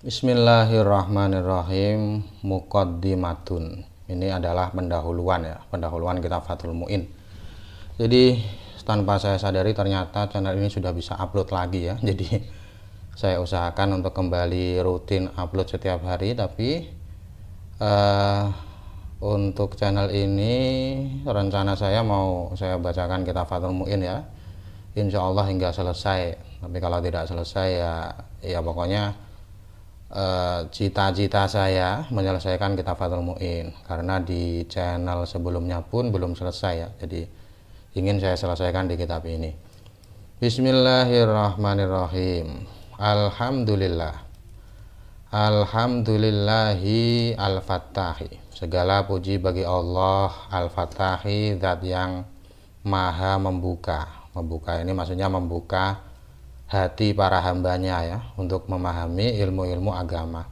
Bismillahirrahmanirrahim. Muqaddimatun. Ini adalah pendahuluan ya, pendahuluan kitab Fathul Mu'in. Jadi tanpa saya sadari ternyata channel ini sudah bisa upload lagi ya. Jadi saya usahakan untuk kembali rutin upload setiap hari, tapi untuk channel ini rencana saya mau saya bacakan kitab Fathul Mu'in ya. Insya Allah hingga selesai. Tapi kalau tidak selesai ya pokoknya cita-cita saya menyelesaikan kitab Fathul Mu'in, karena di channel sebelumnya pun belum selesai ya. Jadi ingin saya selesaikan di kitab ini. Bismillahirrahmanirrahim. Alhamdulillah. Alhamdulillahi al-fattahi. Segala puji bagi Allah al-fattahi, zat yang maha membuka. Membuka ini maksudnya membuka hati para hambanya ya, untuk memahami ilmu-ilmu agama.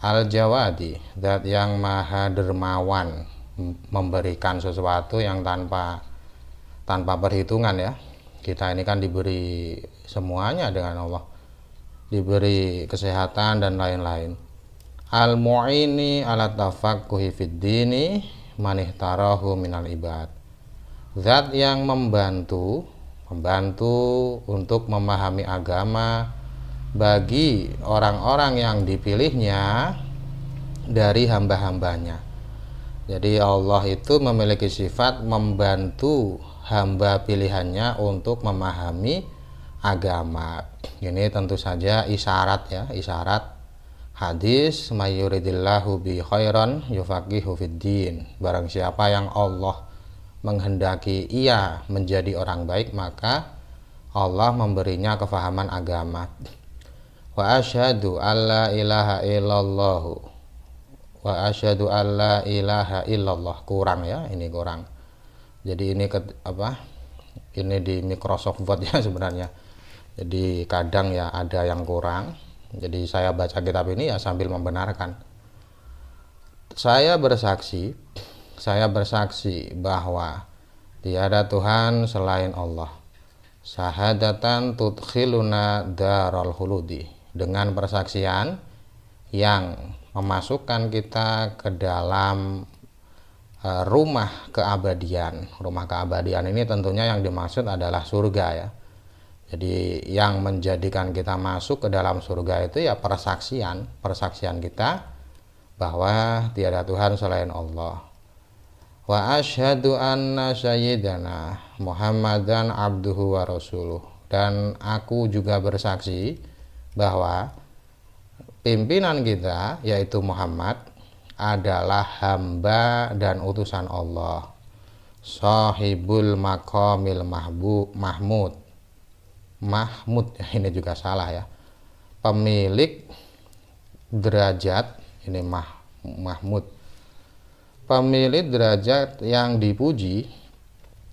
Al-Jawadi, zat yang maha dermawan, memberikan sesuatu yang tanpa perhitungan ya. Kita ini kan diberi semuanya dengan Allah, diberi kesehatan dan lain-lain. Al-Mu'ini ala tafaqquhi fid dini manihtarahu minal ibad, zat yang membantu untuk memahami agama bagi orang-orang yang dipilihnya dari hamba-hambanya. Jadi Allah itu memiliki sifat membantu hamba pilihannya untuk memahami agama. Ini tentu saja isyarat ya, isyarat hadis mayuridillahu bi khairan yufaqihu fiddin. Barang siapa yang Allah menghendaki ia menjadi orang baik, maka Allah memberinya kefahaman agama. Wa asyhadu alla ilaha illallah. Wa asyhadu alla ilaha illallah. Kurang ya, ini kurang. Jadi ini ini di Microsoft Word ya sebenarnya. Jadi kadang ya ada yang kurang. Jadi saya baca kitab ini ya sambil membenarkan. Saya bersaksi bahwa tiada Tuhan selain Allah. Syahadatan tudkhiluna darul khuludi, dengan persaksian yang memasukkan kita ke dalam rumah keabadian. Rumah keabadian ini tentunya yang dimaksud adalah surga ya. Jadi yang menjadikan kita masuk ke dalam surga itu ya persaksian kita bahwa tiada Tuhan selain Allah. Wa asyhadu anna sayyidana Muhammadan abduhu wa rasuluh, dan aku juga bersaksi bahwa pimpinan kita yaitu Muhammad adalah hamba dan utusan Allah. Sahibul maqamil mahmud ya, ini juga salah ya, pemilik derajat, ini mahmud, pemilik derajat yang dipuji.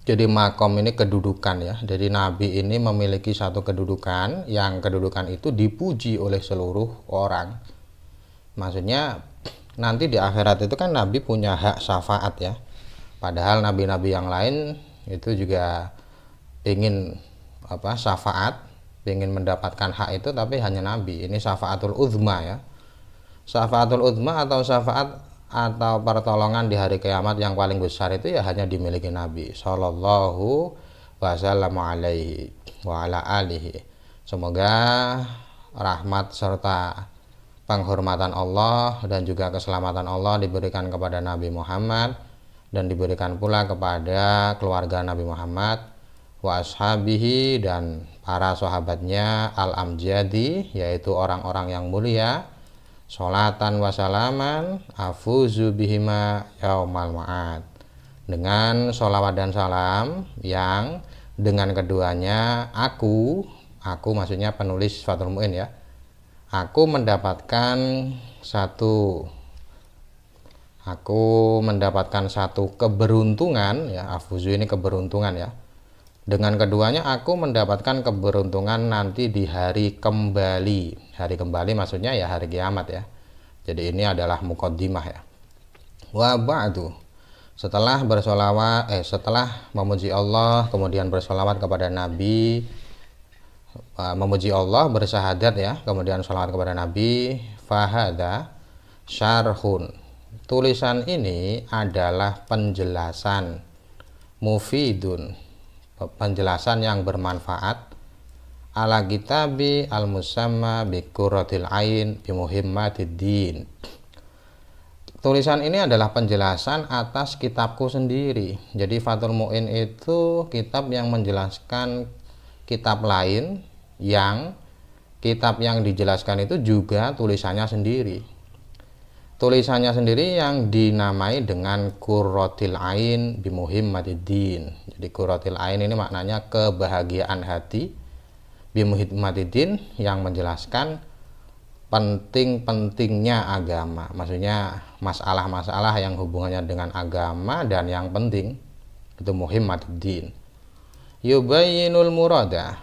Jadi makom ini kedudukan ya. Jadi Nabi ini memiliki satu kedudukan, yang kedudukan itu dipuji oleh seluruh orang. Maksudnya nanti di akhirat itu kan Nabi punya hak syafaat ya. Padahal nabi-nabi yang lain itu juga ingin syafaat, ingin mendapatkan hak itu, tapi hanya Nabi. Ini syafaatul uzma ya. Syafaatul uzma atau syafaat atau pertolongan di hari kiamat yang paling besar itu ya hanya dimiliki Nabi sallallahu wasallam alaihi wa ala alihi. Semoga rahmat serta penghormatan Allah dan juga keselamatan Allah diberikan kepada Nabi Muhammad, dan diberikan pula kepada keluarga Nabi Muhammad wa ashabihi, dan para sahabatnya al-amjadi, yaitu orang-orang yang mulia, sholatan wasalaman afuzu bihima yaumal ma'ad, dengan sholawat dan salam yang dengan keduanya aku maksudnya penulis Fathul Mu'in ya, aku mendapatkan satu keberuntungan ya. Afuzu ini keberuntungan ya. Dengan keduanya aku mendapatkan keberuntungan nanti di hari kembali. Hari kembali maksudnya ya hari kiamat ya. Jadi ini adalah muqaddimah ya. Wa ba'du. Setelah memuji Allah, kemudian bersolawat kepada Nabi memuji Allah, bersyahadat ya, kemudian sholawat kepada Nabi. Fahada syarhun, tulisan ini adalah penjelasan, mufidun, penjelasan yang bermanfaat, ala kitabi al-musamma bi qurratil ain bi muhimmatiddin. Tulisan ini adalah penjelasan atas kitabku sendiri. Jadi Fathul Mu'in itu kitab yang menjelaskan kitab lain, yang kitab yang dijelaskan itu juga tulisannya sendiri. Tulisannya sendiri yang dinamai dengan Qurratil Ain bi Muhimmatiddin. Jadi Qurratil Ain ini maknanya kebahagiaan hati, bi Muhimmatiddin yang menjelaskan penting-pentingnya agama. Maksudnya masalah-masalah yang hubungannya dengan agama dan yang penting itu Muhimmatiddin. Yubayyinul murada,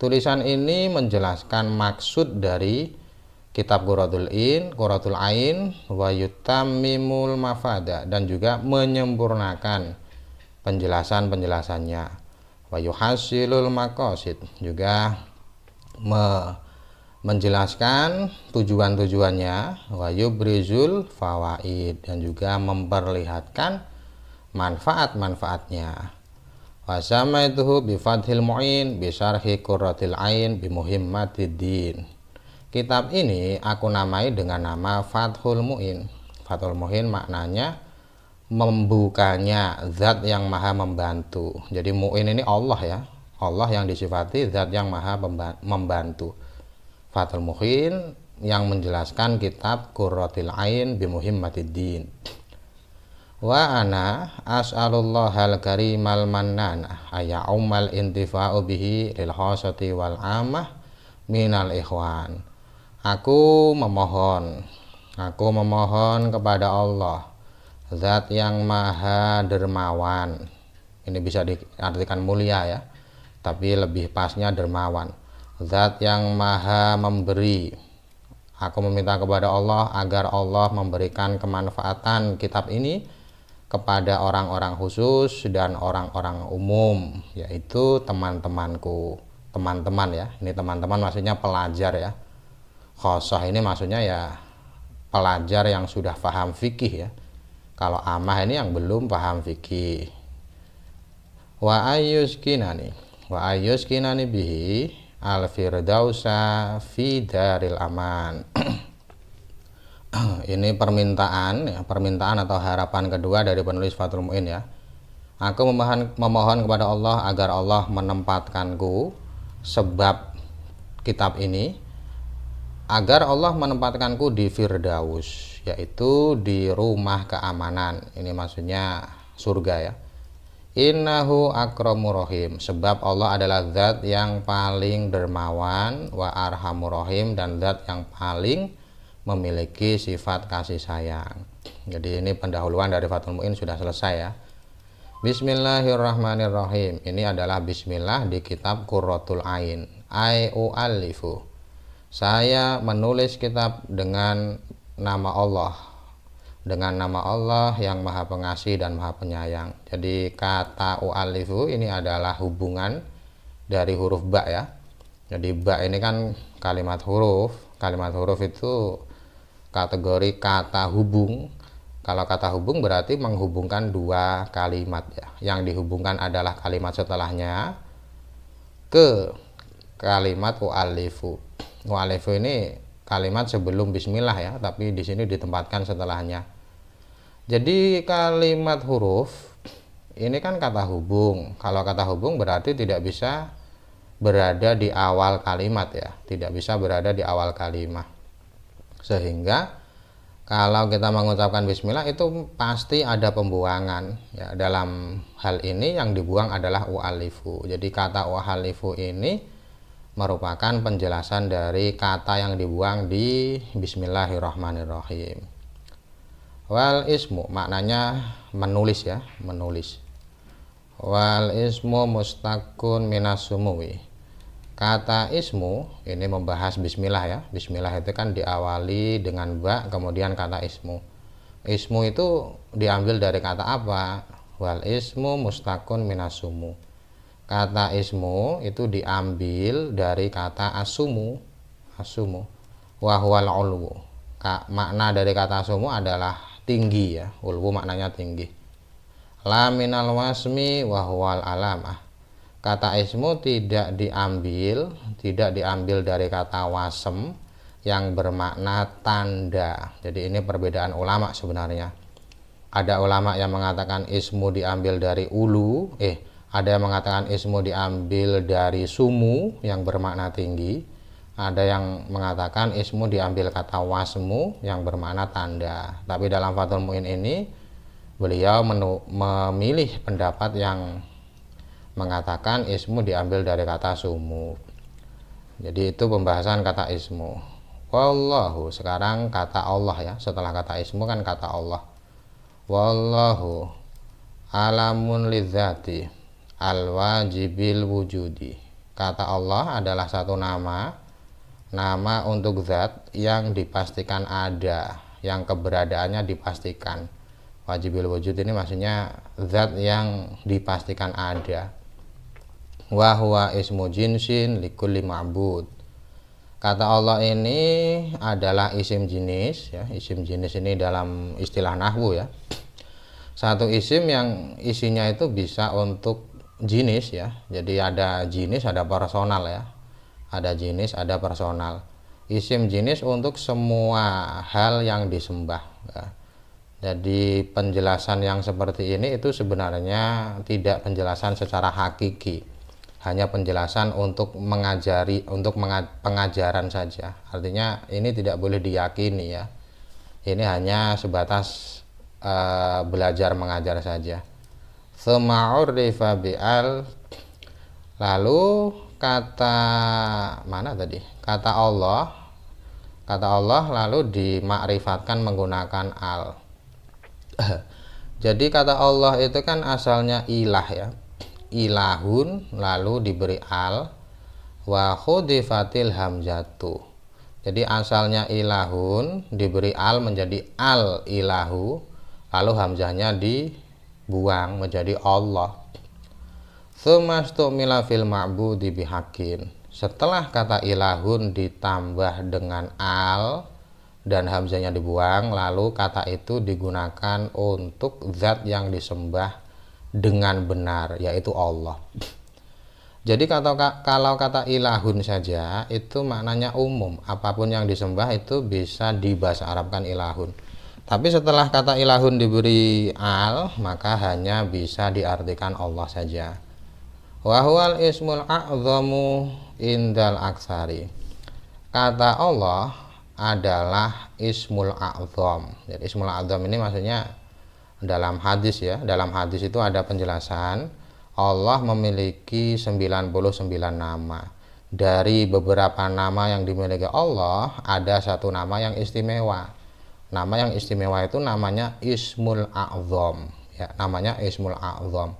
tulisan ini menjelaskan maksud dari kitab Qurratul Ain, wa yutammimul mafada, dan juga menyempurnakan penjelasan-penjelasannya, wa yuhasilul maqasid, juga menjelaskan tujuan-tujuannya, wa yubrizul fawaid, dan juga memperlihatkan manfaat-manfaatnya. Wa samaituhu bi Fathil Mu'in bi syarhi Qurratil Ain bi Muhimmatiddin. Kitab ini aku namai dengan nama Fathul Mu'in. Fathul Mu'in maknanya membukanya, zat yang maha membantu. Jadi Mu'in ini Allah ya, Allah yang disifati zat yang maha membantu. Fathul Mu'in yang menjelaskan kitab Qurratil Ain bi Muhimmatiddin. Wa ana as'alullahal karimal mannana ayaumal intifa'u bihi lil khosati wal amah minal ikhwan. Aku memohon kepada Allah, zat yang maha dermawan. Ini bisa diartikan mulia ya, tapi lebih pasnya dermawan. Zat yang maha memberi. Aku meminta kepada Allah agar Allah memberikan kemanfaatan kitab ini kepada orang-orang khusus dan orang-orang umum, yaitu teman-temanku. Teman-teman ya, ini teman-teman maksudnya pelajar ya. Khosoh ini maksudnya ya pelajar yang sudah paham fikih ya. Kalau amah ini yang belum paham fikih. Wa ayyuskinani bihi al-firdausa fi daril aman. Ini permintaan atau harapan kedua dari penulis Fathul Mu'in ya. Aku memohon kepada Allah agar Allah menempatkanku, sebab kitab ini, agar Allah menempatkanku di Firdaus, yaitu di rumah keamanan. Ini maksudnya surga ya. Innahu akramur rahim, sebab Allah adalah zat yang paling dermawan, wa arhamur rahim, dan zat yang paling memiliki sifat kasih sayang. Jadi ini pendahuluan dari Fathul Mu'in sudah selesai ya. Bismillahirrahmanirrahim. Ini adalah bismillah di kitab Qurratul Ain. U'allifu, saya menulis kitab dengan nama Allah, dengan nama Allah yang maha pengasih dan maha penyayang. Jadi kata u'allifu ini adalah hubungan dari huruf ba ya. Jadi ba ini kan kalimat huruf. Kalimat huruf itu kategori kata hubung. Kalau kata hubung berarti menghubungkan dua kalimat ya. Yang dihubungkan adalah kalimat setelahnya ke kalimat u'allifu. U'allifu ini kalimat sebelum bismillah ya, tapi di sini ditempatkan setelahnya. Jadi kalimat huruf ini kan kata hubung. Kalau kata hubung berarti tidak bisa berada di awal kalimat ya, tidak bisa berada di awal kalimat. Sehingga kalau kita mengucapkan bismillah itu pasti ada pembuangan ya. Dalam hal ini yang dibuang adalah u'allifu. Jadi kata u'allifu ini merupakan penjelasan dari kata yang dibuang di bismillahirrahmanirrahim. Wal ismu maknanya menulis ya, menulis. Wal ismu mustaqun minas sumuwi. Kata ismu ini membahas bismillah ya. Bismillah itu kan diawali dengan ba, kemudian kata ismu. Ismu itu diambil dari kata apa? Wal ismu mustaqun minas sumu. Kata ismu itu diambil dari kata asumu, wa huwal ulwu. Makna dari kata asumu adalah tinggi ya, ulwu maknanya tinggi. La minal wasmi wa huwal alamah. Kata ismu tidak diambil dari kata wasem yang bermakna tanda. Jadi ini perbedaan ulama sebenarnya. Ada ulama yang mengatakan ismu diambil dari ulu, ada yang mengatakan ismu diambil dari sumu yang bermakna tinggi. Ada yang mengatakan ismu diambil kata wasmu yang bermakna tanda. Tapi dalam Fathul Mu'in ini beliau memilih pendapat yang mengatakan ismu diambil dari kata sumu. Jadi itu pembahasan kata ismu. Wallahu, sekarang kata Allah ya. Setelah kata ismu kan kata Allah. Wallahu alamun lidzati al-wajibil wujudi. Kata Allah adalah satu nama untuk zat yang dipastikan ada, yang keberadaannya dipastikan. Wajibil wujud ini maksudnya zat yang dipastikan ada. Wa huwa ismu jinsin likulli ma'bud. Kata Allah ini adalah isim jenis ya. Isim jenis ini dalam istilah nahwu ya. Satu isim yang isinya itu bisa untuk jenis ya. Jadi ada jenis, ada personal ya. Ada jenis, ada personal. Isim jenis untuk semua hal yang disembah ya. Jadi penjelasan yang seperti ini itu sebenarnya tidak penjelasan secara hakiki. Hanya penjelasan untuk mengajari, untuk pengajaran saja. Artinya ini tidak boleh diyakini ya. Ini hanya sebatas belajar mengajar saja. Tsuma'urifa bi'al. Lalu kata mana tadi? Kata Allah lalu dimakrifatkan menggunakan al. Jadi kata Allah itu kan asalnya ilah ya. Ilahun lalu diberi al wa khudifatil hamzatu. Jadi asalnya ilahun diberi al menjadi al ilahu, lalu hamzahnya dibuang menjadi Allah. Tsummastumila fil ma'budi bihaqqin. Setelah kata ilahun ditambah dengan al dan hamzahnya dibuang, lalu kata itu digunakan untuk zat yang disembah dengan benar, yaitu Allah. Jadi kalau kata ilahun saja itu maknanya umum, apapun yang disembah itu bisa dibahasa Arabkan ilahun. Tapi setelah kata ilahun diberi al, maka hanya bisa diartikan Allah saja. Wa huwal ismul a'zamu indal aksari. Kata Allah adalah ismul a'zam. Jadi ismul a'zam ini maksudnya dalam hadis ya, dalam hadis itu ada penjelasan Allah memiliki 99 nama. Dari beberapa nama yang dimiliki Allah, ada satu nama yang istimewa. Nama yang istimewa itu namanya Ismul A'zam ya, namanya Ismul A'zam.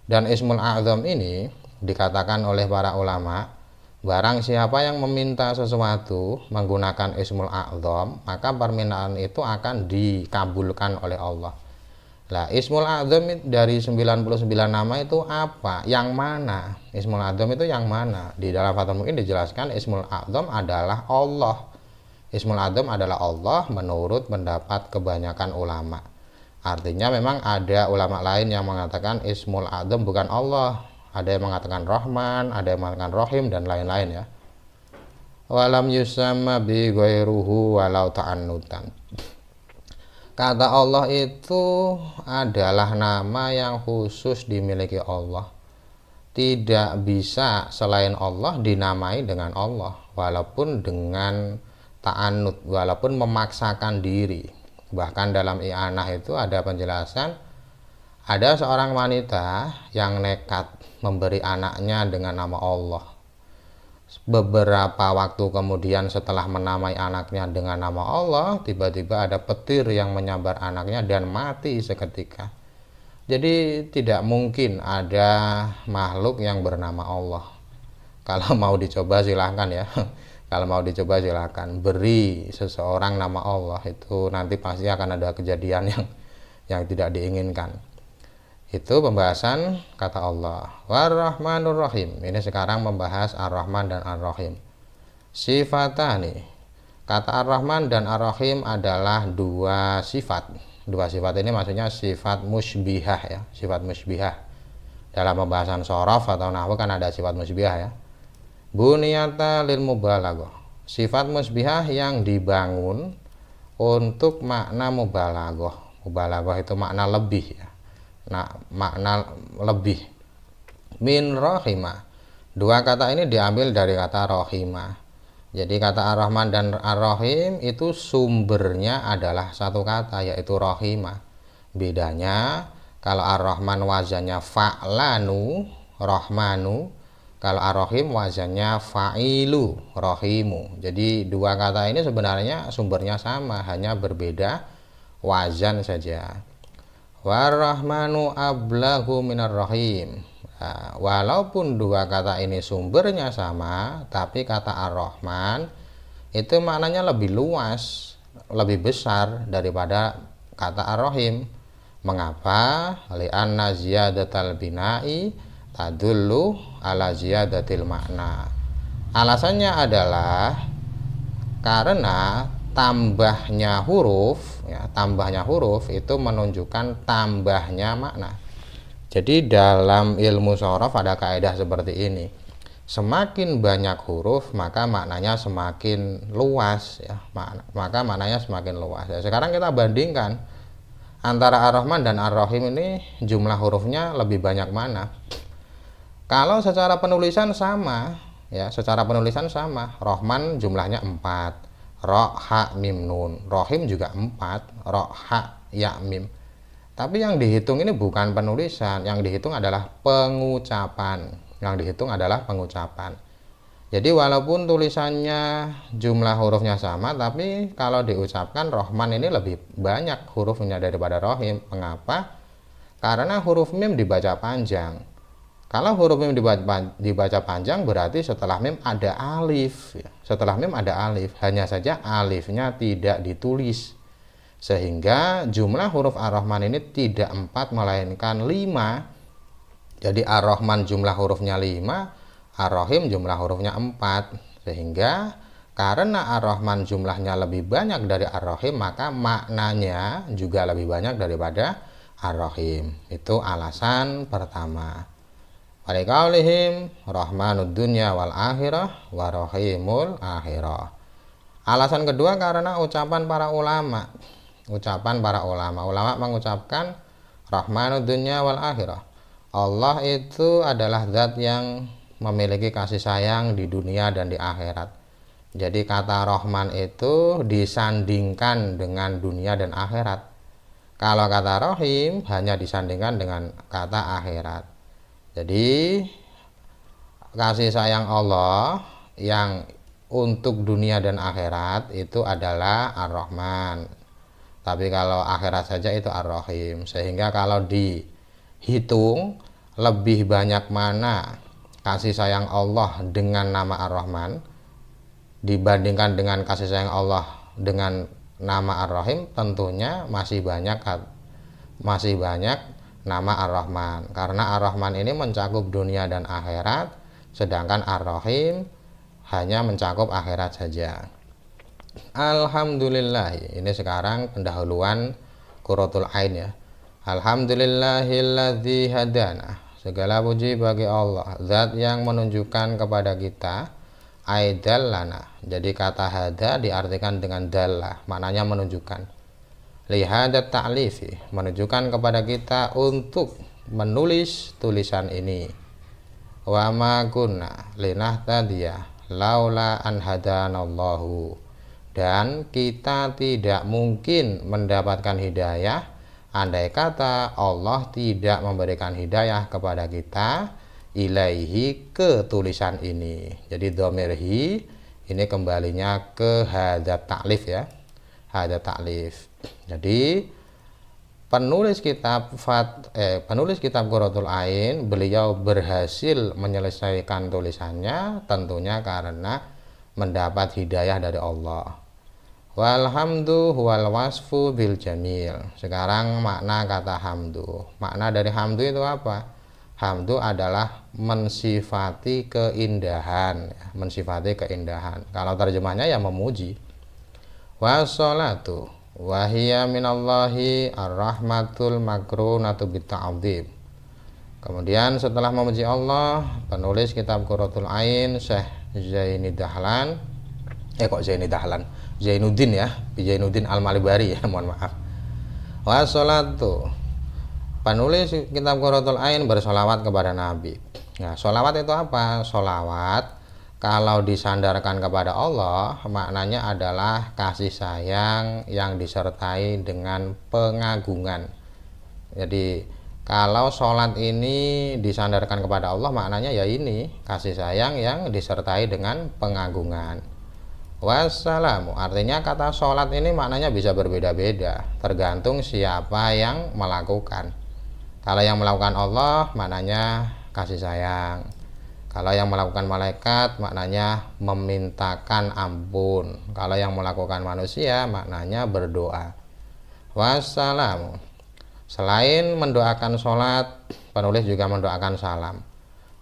Dan Ismul A'zam ini dikatakan oleh para ulama, barang siapa yang meminta sesuatu menggunakan Ismul A'zam, maka permintaan itu akan dikabulkan oleh Allah. Lah, Ismul A'zam dari 99 nama itu apa? Yang mana? Ismul A'zam itu yang mana? Di dalam Fathul Mu'in dijelaskan Ismul A'zam adalah Allah. Ismul A'zam adalah Allah menurut pendapat kebanyakan ulama. Artinya memang ada ulama lain yang mengatakan Ismul A'zam bukan Allah. Ada yang mengatakan Rahman, ada yang mengatakan Rahim dan lain-lain ya. Walam yusamma bi ghairuhu walau ta'annutan. Kata Allah itu adalah nama yang khusus dimiliki Allah. Tidak bisa selain Allah dinamai dengan Allah, walaupun dengan ta'annud, walaupun memaksakan diri. Bahkan dalam i'anah itu ada penjelasan, ada seorang wanita yang nekat memberi anaknya dengan nama Allah. Beberapa waktu kemudian setelah menamai anaknya dengan nama Allah, tiba-tiba ada petir yang menyambar anaknya dan mati seketika. Jadi tidak mungkin ada makhluk yang bernama Allah. Kalau mau dicoba silahkan ya. Kalau mau dicoba silahkan. Beri seseorang nama Allah, itu nanti pasti akan ada kejadian yang tidak diinginkan. Itu pembahasan kata Allah. War-Rahmanur Rahim. Ini sekarang membahas Ar-Rahman dan Ar-Rahim. Sifatani. Kata Ar-Rahman dan Ar-Rahim adalah dua sifat. Dua sifat ini maksudnya sifat musybihah ya, sifat musybihah. Dalam pembahasan shorof atau nahwu kan ada sifat musybihah ya. Buniyata lil mubalaghah. Sifat musybihah yang dibangun untuk makna mubalaghah. Mubalaghah itu makna lebih ya. Nah, makna lebih. Min rahimah. Dua kata ini diambil dari kata rahimah. Jadi kata Ar-Rahman dan Ar-Rahim itu sumbernya adalah satu kata, yaitu rahimah. Bedanya kalau Ar-Rahman wazannya fa'lanu, rahmanu. Kalau Ar-Rahim wazannya fa'ilu, rahimu. Jadi dua kata ini sebenarnya sumbernya sama, hanya berbeda wazan saja. War-Rahmanu ablahu minar rahim. Nah, walaupun dua kata ini sumbernya sama, tapi kata Ar-Rahman itu maknanya lebih luas, lebih besar daripada kata Ar-Rahim. Mengapa? Li'anna ziyadatal bina'i tadullu ala ziyadatil makna. Alasannya adalah karena tambahnya huruf ya, tambahnya huruf itu menunjukkan tambahnya makna. Jadi dalam ilmu shorof ada kaidah seperti ini. Semakin banyak huruf maka maknanya semakin luas ya, maka maknanya semakin luas. Ya, sekarang kita bandingkan antara Ar-Rahman dan Ar-Rahim ini jumlah hurufnya lebih banyak mana? Kalau secara penulisan sama ya, secara penulisan sama. Rahman jumlahnya 4. Ro, ha, mim, nun. Rohim juga 4. Ro, ha, ya, mim. Tapi yang dihitung ini bukan penulisan. Yang dihitung adalah pengucapan. Yang dihitung adalah pengucapan. Jadi walaupun tulisannya jumlah hurufnya sama, tapi kalau diucapkan Rahman ini lebih banyak hurufnya daripada Rohim. Mengapa? Karena huruf mim dibaca panjang. Kalau huruf mim dibaca panjang berarti setelah mim ada alif. Setelah mim ada alif. Hanya saja alifnya tidak ditulis. Sehingga jumlah huruf Ar-Rahman ini tidak 4 melainkan 5. Jadi Ar-Rahman jumlah hurufnya 5, Ar-Rahim jumlah hurufnya 4. Sehingga karena Ar-Rahman jumlahnya lebih banyak dari Ar-Rahim, maka maknanya juga lebih banyak daripada Ar-Rahim. Itu alasan pertama. Walikaulihim rahmanud dunya wal akhirah wa rahimul akhirah. Alasan kedua karena ucapan para ulama. Ucapan para ulama. Ulama mengucapkan rahmanud dunya wal akhirah. Allah itu adalah zat yang memiliki kasih sayang di dunia dan di akhirat. Jadi kata Rahman itu disandingkan dengan dunia dan akhirat. Kalau kata Rahim hanya disandingkan dengan kata akhirat. Jadi kasih sayang Allah yang untuk dunia dan akhirat itu adalah Ar-Rahman. Tapi kalau akhirat saja itu Ar-Rahim. Sehingga kalau dihitung lebih banyak mana kasih sayang Allah dengan nama Ar-Rahman dibandingkan dengan kasih sayang Allah dengan nama Ar-Rahim, tentunya masih banyak nama Ar-Rahman, karena Ar-Rahman ini mencakup dunia dan akhirat, sedangkan Ar-Rahim hanya mencakup akhirat saja. Alhamdulillah. Ini sekarang pendahuluan Qurratul Ain ya. Alhamdulillahilladzi hadana. Segala puji bagi Allah, zat yang menunjukkan kepada kita. Aidallana. Jadi kata hada diartikan dengan dalla, maknanya menunjukkan. Lihadat ta'lifi, menunjukkan kepada kita untuk menulis tulisan ini. Wa ma kunna linahtadiya laula an hadanallahu. Dan kita tidak mungkin mendapatkan hidayah andai kata Allah tidak memberikan hidayah kepada kita ilaihi, ke tulisan ini. Jadi dhamirhi ini kembalinya ke hadat ta'lif ya. Hadat ta'lif. Jadi penulis kitab Qurratul Ain, beliau berhasil menyelesaikan tulisannya tentunya karena mendapat hidayah dari Allah. Walhamdu huwal wasfu bil jamil. Sekarang makna kata hamdu. Makna dari hamdu itu apa? Hamdu adalah mensifati keindahan, mensifati keindahan. Kalau terjemahnya ya memuji. Wassalatu wahiyya minallahi ar-rahmatul makrunatu bitta'adzim. Kemudian setelah memuji Allah, penulis kitab Qurratul Ain Syekh Zainuddin ya, Zainuddin Al-Malibari ya, mohon maaf. Wassalatu, penulis kitab Qurratul Ain bersolawat kepada Nabi. Nah, solawat itu apa? Solawat kalau disandarkan kepada Allah, maknanya adalah kasih sayang yang disertai dengan pengagungan. Jadi kalau sholat ini disandarkan kepada Allah, maknanya ya ini kasih sayang yang disertai dengan pengagungan. Wassalamu, artinya kata sholat ini maknanya bisa berbeda-beda, tergantung siapa yang melakukan. Kalau yang melakukan Allah, maknanya kasih sayang. Kalau yang melakukan malaikat, maknanya memintakan ampun. Kalau yang melakukan manusia, maknanya berdoa. Wassalamu, selain mendoakan sholat, penulis juga mendoakan salam.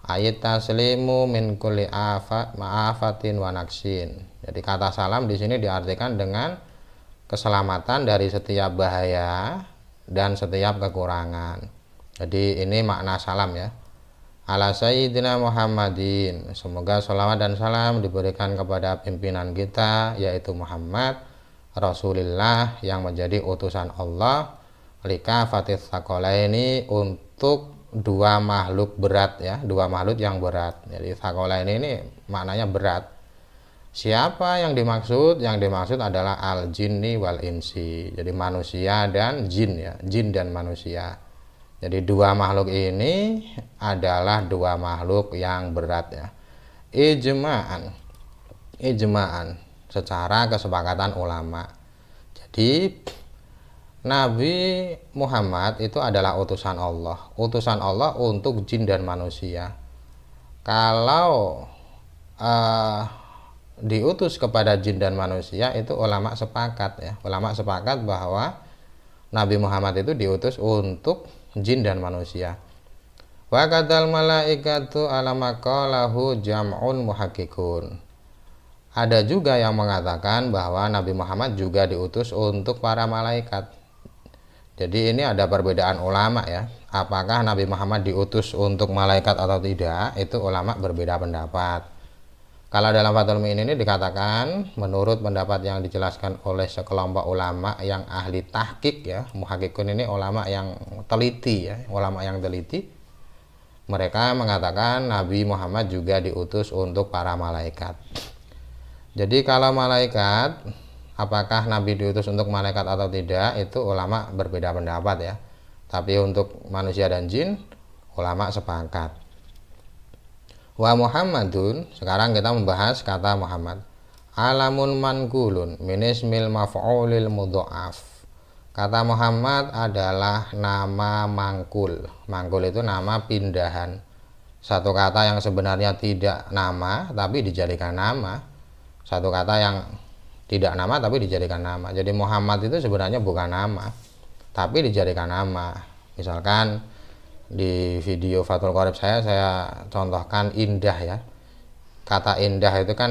Ayat taslimu min kulli ma'afatin wa naksin. Jadi kata salam di sini diartikan dengan keselamatan dari setiap bahaya dan setiap kekurangan. Jadi ini makna salam ya. Ala sayyidina Muhammadin. Semoga sholawat dan salam diberikan kepada pimpinan kita, yaitu Muhammad Rasulullah yang menjadi utusan Allah lika fatih tsaqalaini, untuk dua makhluk berat ya, dua makhluk yang berat. Jadi tsaqalaini ini maknanya berat. Siapa yang dimaksud? Yang dimaksud adalah al jinni wal insi. Jadi manusia dan jin ya, jin dan manusia. Jadi dua makhluk ini adalah dua makhluk yang berat ya. Ijma'an secara kesepakatan ulama. Jadi Nabi Muhammad itu adalah utusan Allah untuk jin dan manusia. Kalau diutus kepada jin dan manusia, itu ulama sepakat ya. Ulama sepakat bahwa Nabi Muhammad itu diutus untuk jin dan manusia. Wa kadal malaikatu ala maqalahu jam'un muhakkikun. Ada juga yang mengatakan bahwa Nabi Muhammad juga diutus untuk para malaikat. Jadi ini ada perbedaan ulama ya. Apakah Nabi Muhammad diutus untuk malaikat atau tidak? Itu ulama berbeda pendapat. Kalau dalam Fathul Mu'in ini dikatakan, menurut pendapat yang dijelaskan oleh sekelompok ulama yang ahli tahqiq ya, muhakkikun ini ulama yang teliti ya, ulama yang teliti, mereka mengatakan Nabi Muhammad juga diutus untuk para malaikat. Jadi kalau malaikat, apakah Nabi diutus untuk malaikat atau tidak, itu ulama berbeda pendapat ya. Tapi untuk manusia dan jin, ulama sepakat. Wa Muhammadun, sekarang kita membahas kata Muhammad. Alamun mankulun min ismil maf'ulil mudha'af. Kata Muhammad adalah nama mangkul. Mangkul itu nama pindahan. Satu kata yang sebenarnya tidak nama tapi dijadikan nama. Satu kata yang tidak nama tapi dijadikan nama. Jadi Muhammad itu sebenarnya bukan nama tapi dijadikan nama. Misalkan di video Fathul Qorib saya contohkan indah ya. Kata indah itu kan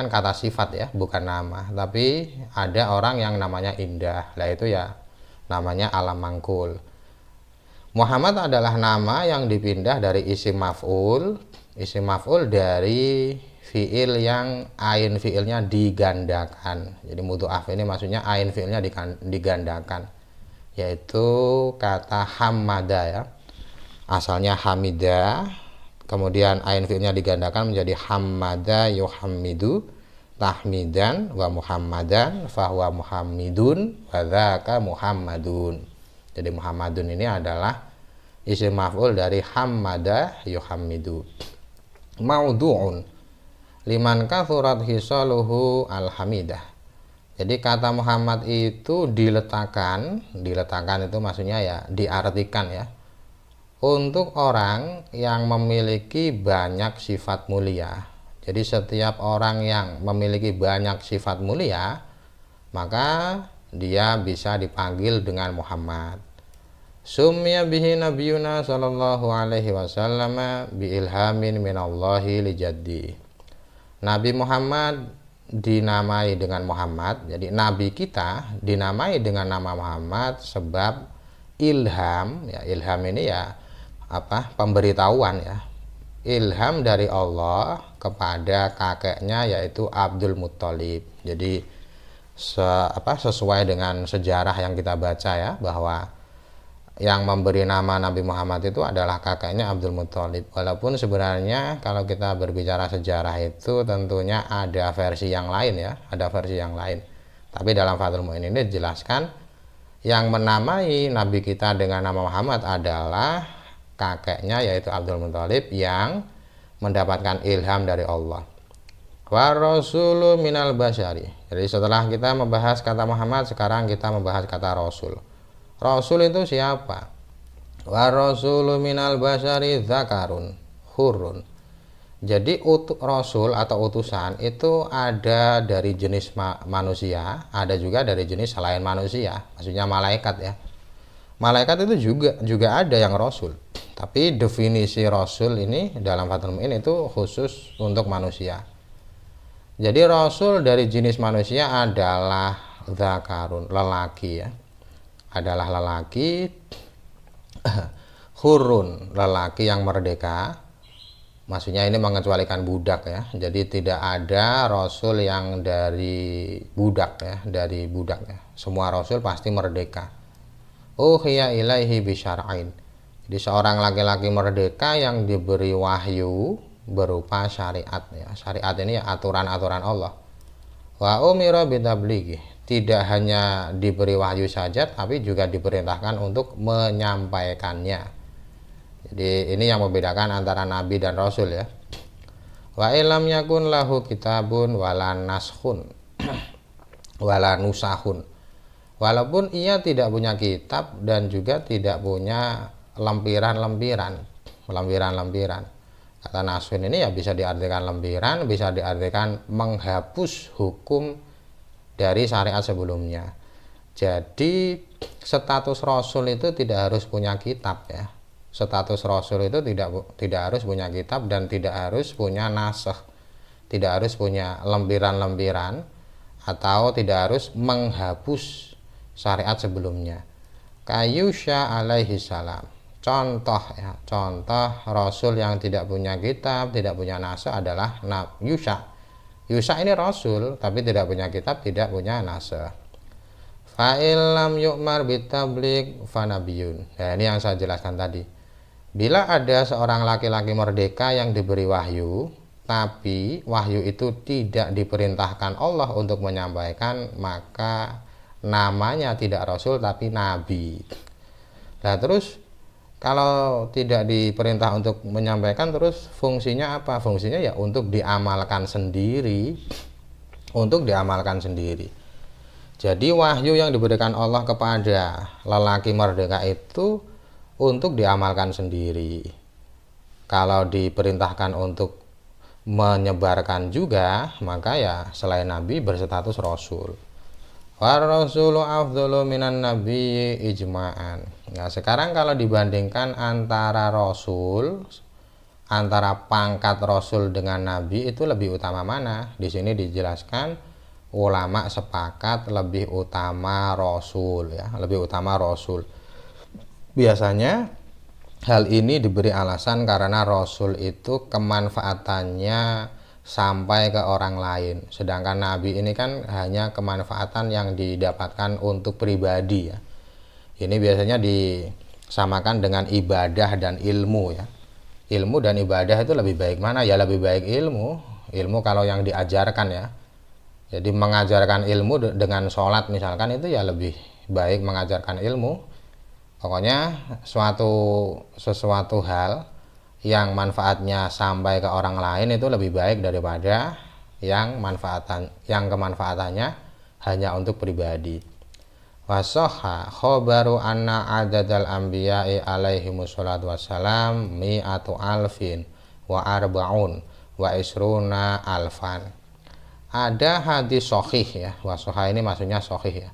kata sifat ya, bukan nama. Tapi ada orang yang namanya indah. Lah itu ya namanya alam mangkul. Muhammad adalah nama yang dipindah dari isim maf'ul. Isim maf'ul dari fi'il yang ain fi'ilnya digandakan. Jadi mudho'af ini maksudnya ain fi'ilnya digandakan, yaitu kata hamada ya. Asalnya hamida, kemudian ain fi'ilnya digandakan menjadi hamada yuhammidu tahmidan wa muhammadan fahuwa muhammidun wa dzaka muhammadun. Jadi muhammadun ini adalah isim maf'ul dari hammada yuhammidu. Maudu'un liman kathurat hisaluhu alhamidah. Jadi kata Muhammad itu diletakkan itu maksudnya ya diartikan ya, untuk orang yang memiliki banyak sifat mulia. Jadi setiap orang yang memiliki banyak sifat mulia, maka dia bisa dipanggil dengan Muhammad. Sumya bihi nabiyuna sallallahu alaihi wasallam bi ilhamin minallahi li jaddi. Nabi Muhammad dinamai dengan Muhammad. Jadi nabi kita dinamai dengan nama Muhammad sebab ilham, ya ilham ini ya pemberitahuan ya. Ilham dari Allah kepada kakeknya yaitu Abdul Muttalib. Jadi sesuai dengan sejarah yang kita baca ya, bahwa yang memberi nama Nabi Muhammad itu adalah kakeknya Abdul Muttalib. Walaupun sebenarnya kalau kita berbicara sejarah itu tentunya ada versi yang lain ya, ada versi yang lain. Tapi dalam Fathul Mu'in ini dijelaskan yang menamai Nabi kita dengan nama Muhammad adalah kakeknya yaitu Abdul Muttalib yang mendapatkan ilham dari Allah. Wa rasulu minal basyari. Jadi setelah kita membahas kata Muhammad, sekarang kita membahas kata Rasul. Rasul itu siapa? Wa rasulu minal basyari dzakarun hurrun. Jadi Rasul atau utusan itu ada dari jenis manusia, ada juga dari jenis selain manusia. Maksudnya malaikat ya. Malaikat itu juga ada yang Rasul. Tapi definisi Rasul ini dalam Fathul Mu'in itu khusus untuk manusia. Jadi Rasul dari jenis manusia adalah dzakarun, lelaki ya. Adalah lelaki hurun, lelaki yang merdeka. Maksudnya ini mengecualikan budak ya. Jadi tidak ada Rasul yang dari budak ya, dari budak ya. Semua Rasul pasti merdeka. Uhiya ilaihi bisyar'ain. Jadi seorang laki-laki merdeka yang diberi wahyu berupa syariat ya. Syariat ini ya aturan-aturan Allah. Wa umira bitablighi. Tidak hanya diberi wahyu saja, tapi juga diperintahkan untuk menyampaikannya. Jadi ini yang membedakan antara nabi dan rasul ya. Wa ilam yakun lahu kitabun wala naskhun wala nusahun. Walaupun ia tidak punya kitab dan juga tidak punya lempiran-lempiran. Kata naskhun ini ya bisa diartikan lempiran, bisa diartikan menghapus hukum dari syariat sebelumnya. Jadi status rasul itu tidak harus punya kitab ya. Status rasul itu tidak harus punya kitab dan tidak harus punya nasakh. Tidak harus punya lempiran-lempiran atau tidak harus menghapus syariat sebelumnya. Yusha alaihi salam. Contoh rasul yang tidak punya kitab, tidak punya nasakh adalah Yusha. Yusha ini rasul tapi tidak punya kitab, tidak punya nasakh. Fa illam yu'mar bitabligh fanabiyun. Nah, ini yang saya jelaskan tadi. Bila ada seorang laki-laki merdeka yang diberi wahyu, tapi wahyu itu tidak diperintahkan Allah untuk menyampaikan, maka namanya tidak rasul tapi nabi. Nah, terus kalau tidak diperintah untuk menyampaikan, terus fungsinya apa? Fungsinya ya untuk diamalkan sendiri. Jadi wahyu yang diberikan Allah kepada lelaki merdeka itu untuk diamalkan sendiri. Kalau diperintahkan untuk menyebarkan juga, maka ya selain nabi berstatus rasul. Wa rasulu afdalu minan nabiyyi ijma'an. Nah, sekarang kalau dibandingkan antara rasul, antara pangkat rasul dengan nabi itu lebih utama mana? Di sini dijelaskan ulama sepakat lebih utama rasul ya, lebih utama rasul. Biasanya hal ini diberi alasan karena rasul itu kemanfaatannya sampai ke orang lain, sedangkan nabi ini kan hanya kemanfaatan yang didapatkan untuk pribadi ya. Ini biasanya disamakan dengan ibadah dan ilmu ya. Ilmu dan ibadah itu lebih baik mana? Ya lebih baik ilmu kalau yang diajarkan ya. Jadi mengajarkan ilmu dengan sholat misalkan itu ya lebih baik mengajarkan ilmu. Pokoknya sesuatu hal yang manfaatnya sampai ke orang lain itu lebih baik daripada yang kemanfaatannya hanya untuk pribadi. Wasahha khabaru anna adadal anbiya'i alaihi wassalatu wassalam mi'atu alfin wa arba'un wa isruna alfan. Ada hadis sahih ya, wasoha ini maksudnya sahih ya.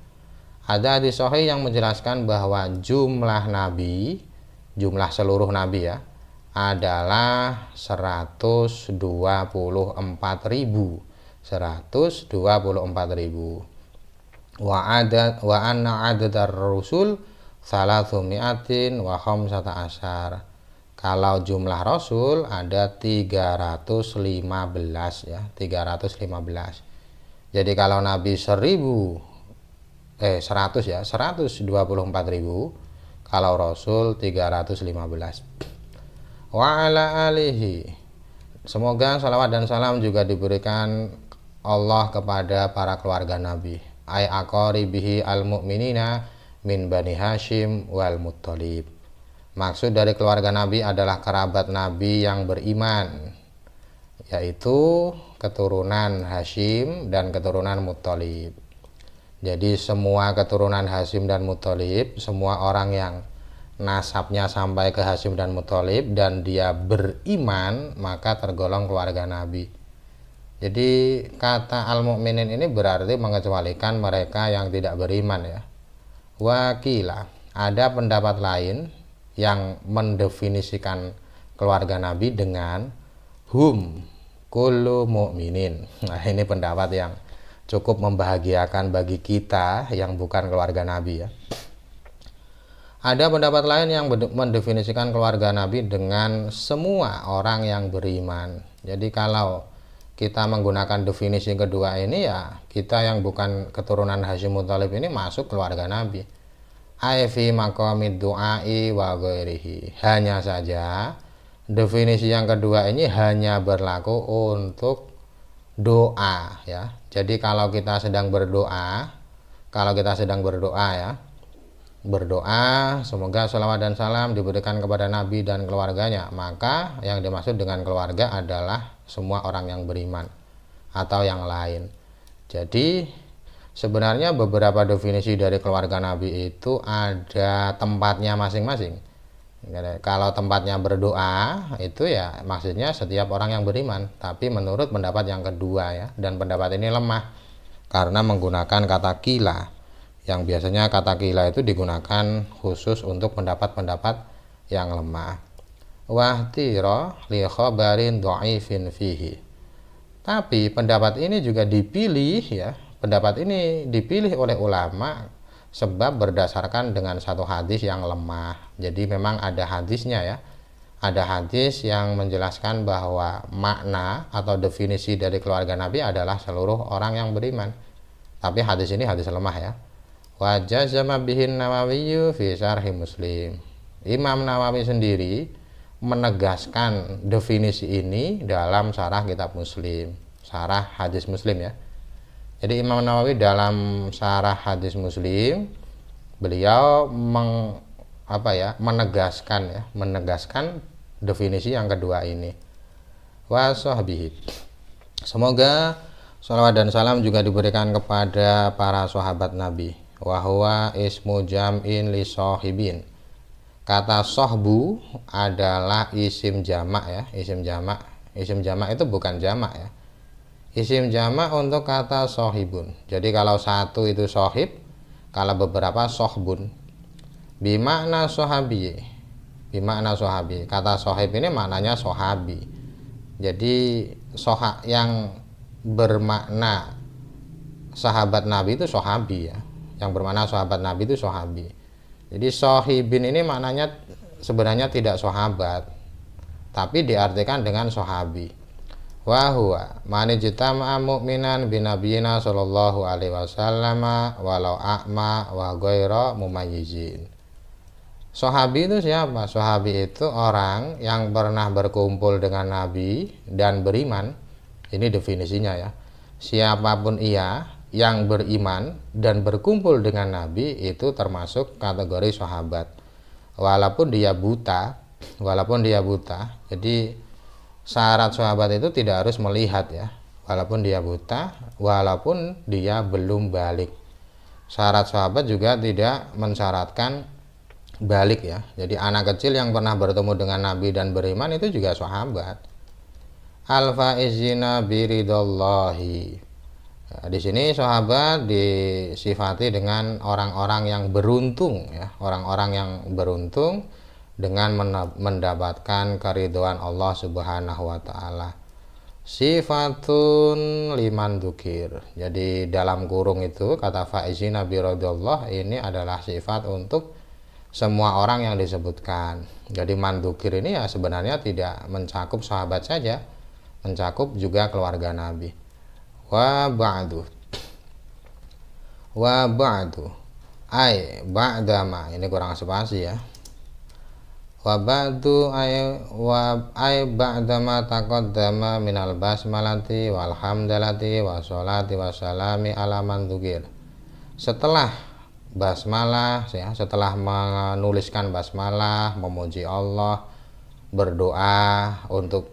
Ada hadis sahih yang menjelaskan bahwa jumlah nabi, jumlah seluruh nabi ya, adalah 124.000. 124.000. Wa anna adadar rusul salatsumi'atin wa khamsata asyar. Kalau jumlah rasul ada 315 ya, 315. Jadi kalau nabi 100 ya, 124.000, kalau rasul 315. Wa ala alihi, semoga salawat dan salam juga diberikan Allah kepada para keluarga nabi, ay aqaribihi al-mu'minina min Bani Hashim wal Muttalib. Maksud dari keluarga nabi adalah kerabat nabi yang beriman, yaitu keturunan Hashim dan keturunan Muttalib. Jadi semua keturunan Hashim dan Muttalib, semua orang yang nasabnya sampai ke Hashim dan Muttalib dan dia beriman, maka tergolong keluarga nabi. Jadi kata al-mu'minin ini berarti mengecualikan mereka yang tidak beriman ya. Wakila, ada pendapat lain yang mendefinisikan keluarga nabi dengan hum kullu mu'minin. Nah, ini pendapat yang cukup membahagiakan bagi kita yang bukan keluarga nabi ya. Ada pendapat lain yang mendefinisikan keluarga nabi dengan semua orang yang beriman. Jadi kalau kita menggunakan definisi kedua ini ya, kita yang bukan keturunan Hashim Muttalib ini masuk keluarga nabi. Ai fi maqamid du'ai wa ghairihi. Hanya saja definisi yang kedua ini hanya berlaku untuk doa ya. Jadi kalau kita sedang berdoa, ya, berdoa semoga salawat dan salam diberikan kepada nabi dan keluarganya, maka yang dimaksud dengan keluarga adalah semua orang yang beriman atau yang lain. Jadi sebenarnya beberapa definisi dari keluarga nabi itu ada tempatnya masing-masing. Kalau tempatnya berdoa itu ya maksudnya setiap orang yang beriman, tapi menurut pendapat yang kedua ya, dan pendapat ini lemah karena menggunakan kata kila, yang biasanya kata kila itu digunakan khusus untuk pendapat-pendapat yang lemah. Wahtira li khabarin dhaifin fihi. Tapi pendapat ini juga dipilih ya. Pendapat ini dipilih oleh ulama sebab berdasarkan dengan satu hadis yang lemah. Jadi memang ada hadisnya ya. Ada hadis yang menjelaskan bahwa makna atau definisi dari keluarga Nabi adalah seluruh orang yang beriman. Tapi hadis ini hadis lemah ya. Wa jazama bihin Nawawi fi syarhi Muslim. Imam Nawawi sendiri menegaskan definisi ini dalam syarah kitab Muslim, syarah hadis Muslim ya. Jadi Imam Nawawi dalam syarah hadis Muslim beliau menegaskan definisi yang kedua ini. Wa sahbihi. Semoga salawat dan salam juga diberikan kepada para sahabat Nabi. Wa huwa ismu jam'in li sahibin. Kata sohbu adalah isim jamak ya, isim jamak. Isim jamak itu bukan jamak ya. Isim jamak untuk kata sohibun. Jadi kalau satu itu sohib, kalau beberapa sohbun. Bimakna sohabi. Bimakna sohabi. Kata sohib ini maknanya sohabi. Jadi yang bermakna sahabat Nabi itu sohabi ya. Yang bermakna sahabat Nabi itu sohabi. Jadi sohibin ini maknanya sebenarnya tidak sahabat, tapi diartikan dengan sohabi. Wa huwa man ijtama'a mu'minan bi nabiyina sallallahu alaihi wasallam walau a'ma wa ghaira mumayyizin. Sohabi itu siapa? Sohabi itu orang yang pernah berkumpul dengan Nabi dan beriman. Ini definisinya ya. Siapapun ia yang beriman dan berkumpul dengan Nabi itu termasuk kategori sahabat, walaupun dia buta. Jadi syarat sahabat itu tidak harus melihat ya, walaupun dia buta, walaupun dia belum balik. Syarat sahabat juga tidak mensyaratkan balik ya. Jadi anak kecil yang pernah bertemu dengan Nabi dan beriman itu juga sahabat. al-faizina biridallahi. Nah, di sini sahabat disifati dengan orang-orang yang beruntung ya, orang-orang yang beruntung dengan mendapatkan keridhaan Allah Subhanahu wa taala. Sifatun liman dzukir. Jadi dalam kurung itu kata faizina biridallah ini adalah sifat untuk semua orang yang disebutkan. Jadi man dzukir ini ya sebenarnya tidak mencakup sahabat saja, mencakup juga keluarga Nabi. Wa ba'du ay ba'dama, ini kurang spasi ya. Wa ba'du ay ba'dama taqaddama minal basmalati walhamdalati washolati wassalami ala man dzukir. Setelah basmalah ya, setelah menuliskan basmalah, memuji Allah, berdoa untuk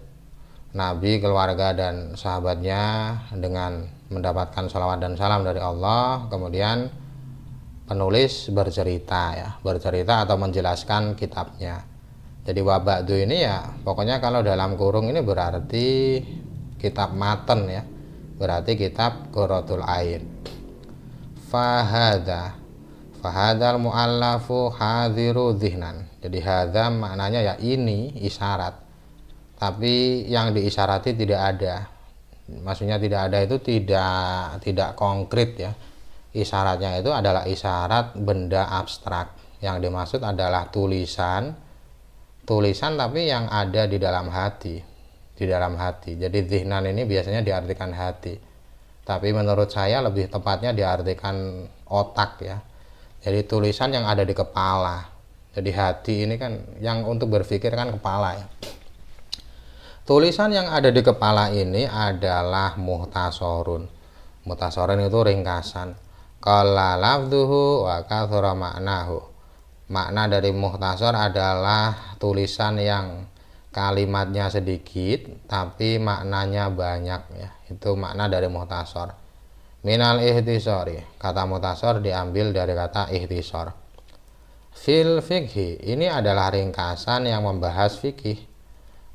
Nabi, keluarga dan sahabatnya dengan mendapatkan salawat dan salam dari Allah, kemudian penulis bercerita atau menjelaskan kitabnya. Jadi wabadu ini ya pokoknya kalau dalam kurung ini berarti kitab maten ya, berarti kitab Qurratul Ain. Fahadal mu'allafu hadiru dhihnan. Jadi hadza maknanya ya ini isyarat, tapi yang diisyarati tidak ada. Maksudnya tidak ada itu tidak konkret ya. Isyaratnya itu adalah isyarat benda abstrak. Yang dimaksud adalah tulisan tapi yang ada di dalam hati. Jadi dhihnan ini biasanya diartikan hati, tapi menurut saya lebih tepatnya diartikan otak ya. Jadi tulisan yang ada di kepala. Jadi hati ini kan yang untuk berpikir kan kepala ya. Tulisan yang ada di kepala ini adalah muhtasorun. Muhtasorun itu ringkasan. Qalla lafdhuhu wa kathura ma'nahu. Makna dari muhtasor adalah tulisan yang kalimatnya sedikit tapi maknanya banyak ya. Itu makna dari muhtasor. Minal ihtisori. Kata muhtasor diambil dari kata ihtisor. Fil fikhi, ini adalah ringkasan yang membahas fikih.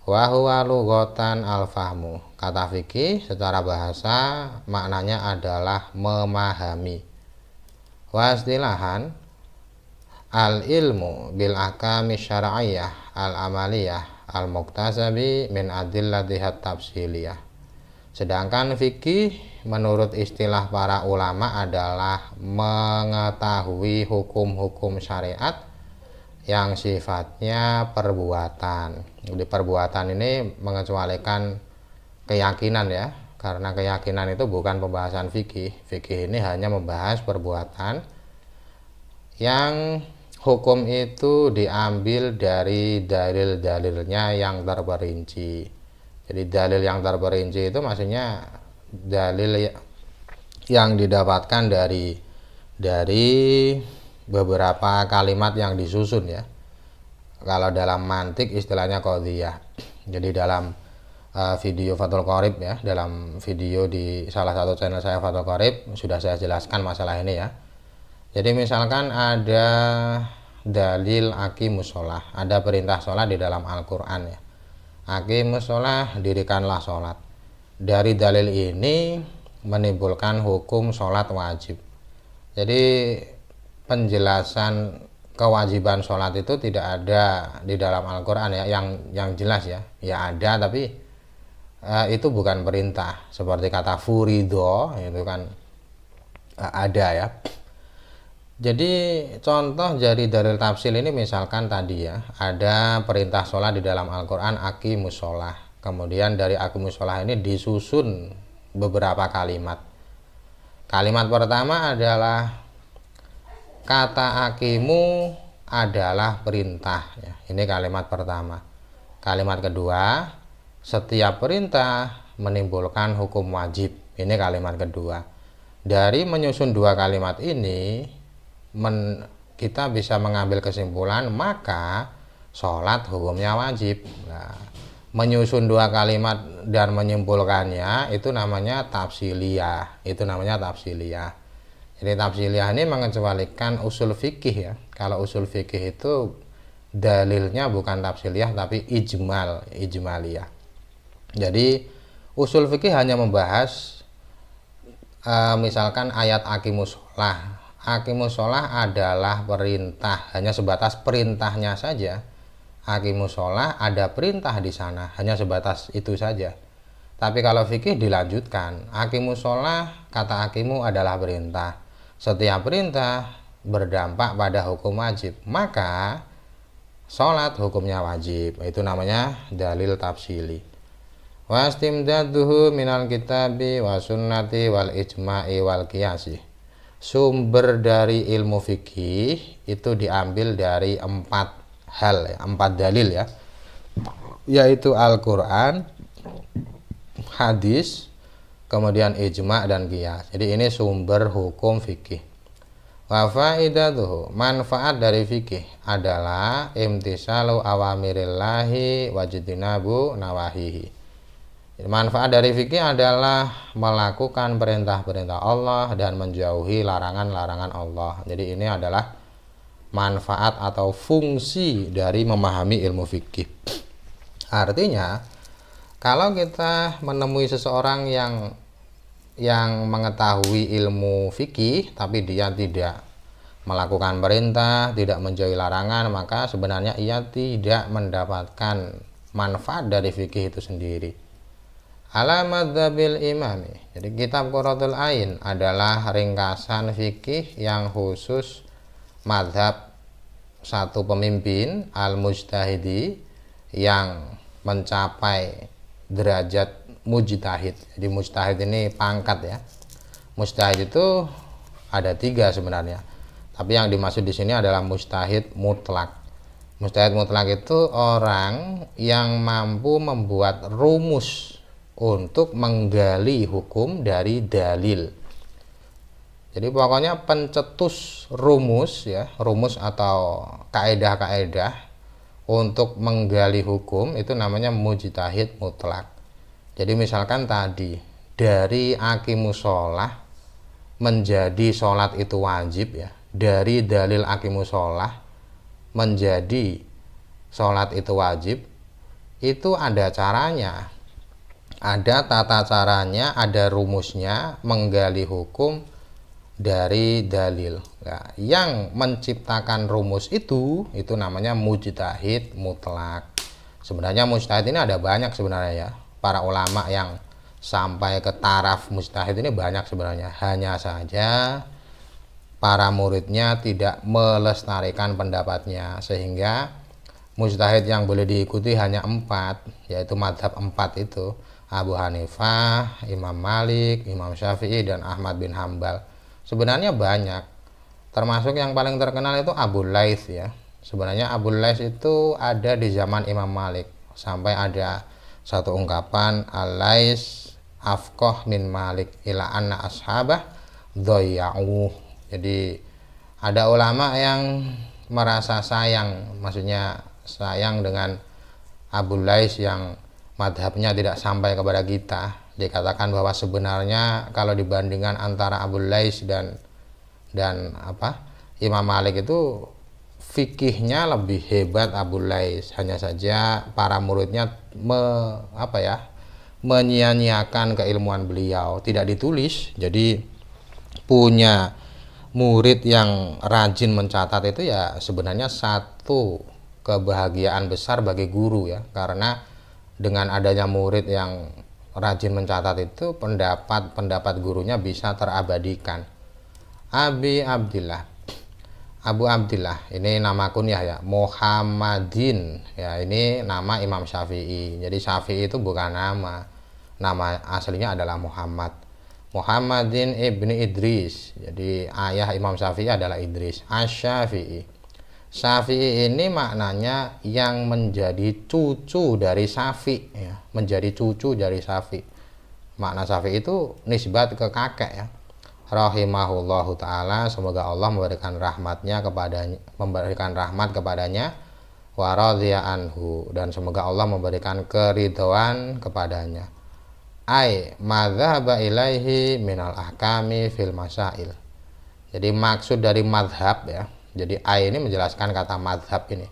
Wa huwa lughatan al-fahmu. Kata fikih secara bahasa maknanya adalah memahami. Wa istilahan al-ilmu bil ahkami syar'iyyah al-amaliyah al-muktasabi min adillatihat tafsiliyah. Sedangkan fikih menurut istilah para ulama adalah mengetahui hukum-hukum syariat yang sifatnya perbuatan. Jadi perbuatan ini mengecualikan keyakinan ya, karena keyakinan itu bukan pembahasan fikih. Fikih ini hanya membahas perbuatan yang hukum itu diambil dari dalil-dalilnya yang terperinci. Jadi dalil yang terperinci itu maksudnya dalil yang didapatkan dari beberapa kalimat yang disusun ya. Kalau dalam mantik istilahnya qadhiyah. Jadi dalam video Fathul Qorib ya, dalam video di salah satu channel saya Fathul Qorib sudah saya jelaskan masalah ini ya. Jadi misalkan ada dalil aqimus sholah, ada perintah sholat di dalam Al-Quran ya. Aqimus sholah, dirikanlah sholat. Dari dalil ini menimbulkan hukum sholat wajib. Jadi penjelasan kewajiban sholat itu tidak ada di dalam Al-Quran ya, yang jelas ya. Ya ada, tapi itu bukan perintah. Seperti kata furido itu kan ada ya. Jadi contoh dari dalil tafsil ini misalkan tadi ya, ada perintah sholat di dalam Al-Quran aqimus sholah. Kemudian dari aqimus sholah ini disusun beberapa kalimat. Kalimat pertama adalah kata aqimu adalah perintah ya. Ini kalimat pertama. Kalimat kedua, setiap perintah menimbulkan hukum wajib. Ini kalimat kedua. Dari menyusun dua kalimat ini kita bisa mengambil kesimpulan maka sholat hukumnya wajib. Nah, menyusun dua kalimat dan menyimpulkannya itu namanya tafsiliyah. Jadi tafsiliyah ini mengecualikan usul fikih ya. Kalau usul fikih itu dalilnya bukan tafsiliyah tapi ijmaliyah. Jadi usul fikih hanya membahas misalkan ayat aqimus sholah. Aqimus sholah adalah perintah, hanya sebatas perintahnya saja. Aqimus sholah ada perintah di sana, hanya sebatas itu saja. Tapi kalau fikih dilanjutkan, aqimus sholah, kata aqimu adalah perintah. Setiap perintah berdampak pada hukum wajib, maka sholat hukumnya wajib. Itu namanya dalil tafsili. Wastimdaduhu minal kitabi wa sunnati wal ijma'i wal qiyasi. Sumber dari ilmu fikih itu diambil dari 4 hal, 4 dalil ya, yaitu Al-Quran, hadis, kemudian ijma' dan qiyas. Jadi ini sumber hukum fikih. Wa faidatuhu, manfaat dari fikih adalah imtisalu awamirillahi wajtinabu nawahihi. Manfaat dari fikih adalah melakukan perintah-perintah Allah dan menjauhi larangan-larangan Allah. Jadi ini adalah manfaat atau fungsi dari memahami ilmu fikih. Artinya, kalau kita menemui seseorang yang mengetahui ilmu fikih tapi dia tidak melakukan perintah, tidak menjauhi larangan, maka sebenarnya ia tidak mendapatkan manfaat dari fikih itu sendiri. Ala madzhabil imami. Jadi kitab Qurratul Ain adalah ringkasan fikih yang khusus madhab satu pemimpin al-mujtahidi yang mencapai derajat mujtahid. Jadi mujtahid ini pangkat ya. Mujtahid itu ada 3 sebenarnya. Tapi yang dimaksud di sini adalah mujtahid mutlak. Mujtahid mutlak itu orang yang mampu membuat rumus untuk menggali hukum dari dalil. Jadi pokoknya pencetus rumus ya, rumus atau kaedah-kaedah untuk menggali hukum itu namanya mujtahid mutlak. Jadi misalkan tadi dari aqimus sholah menjadi sholat itu wajib ya, dari dalil aqimus sholah menjadi sholat itu wajib, itu ada caranya. Ada tata caranya, ada rumusnya menggali hukum dari dalil. Nah, yang menciptakan rumus itu namanya mujtahid mutlak. Sebenarnya mujtahid ini ada banyak sebenarnya ya. Para ulama yang sampai ke taraf mujtahid ini banyak sebenarnya. Hanya saja para muridnya tidak melestarikan pendapatnya, sehingga mujtahid yang boleh diikuti hanya 4, yaitu madhab 4 itu. Abu Hanifah, Imam Malik, Imam Syafi'i, dan Ahmad bin Hambal. Sebenarnya banyak, termasuk yang paling terkenal itu Abu Laits ya. Sebenarnya Abu Laits itu ada di zaman Imam Malik, sampai ada satu ungkapan Al-Laits afqah min Malik ila anna ashabah dhayya'u. Jadi ada ulama yang merasa sayang, maksudnya sayang dengan Abu Laits yang madhabnya tidak sampai kepada kita. Dikatakan bahwa sebenarnya kalau dibandingkan antara Abu Laits dan Imam Malik itu fikihnya lebih hebat Abu Laits. Hanya saja para muridnya menyia-nyiakan keilmuan beliau, tidak ditulis. Jadi punya murid yang rajin mencatat itu ya sebenarnya satu kebahagiaan besar bagi guru ya, karena dengan adanya murid yang rajin mencatat itu pendapat gurunya bisa terabadikan. Abu Abdillah ini nama kunyah ya, Muhammadin ya, ini nama Imam Syafi'i. Jadi Syafi'i itu bukan nama aslinya adalah Muhammadin ibni Idris. Jadi ayah Imam Syafi'i adalah Idris Asy-Syafi'i. Syafi'i ini maknanya yang menjadi cucu dari Syafi' ya, menjadi cucu dari Syafi'. Makna Syafi' itu nisbat ke kakek ya. Rahimahullahu taala, semoga Allah memberikan rahmat kepadanya, wa radhiya anhu, dan semoga Allah memberikan keridhaan kepadanya. Ai madzhaba ilaihi minal ahkami fil masail. Jadi maksud dari madhab ya. Jadi ai ini menjelaskan kata madhab ini.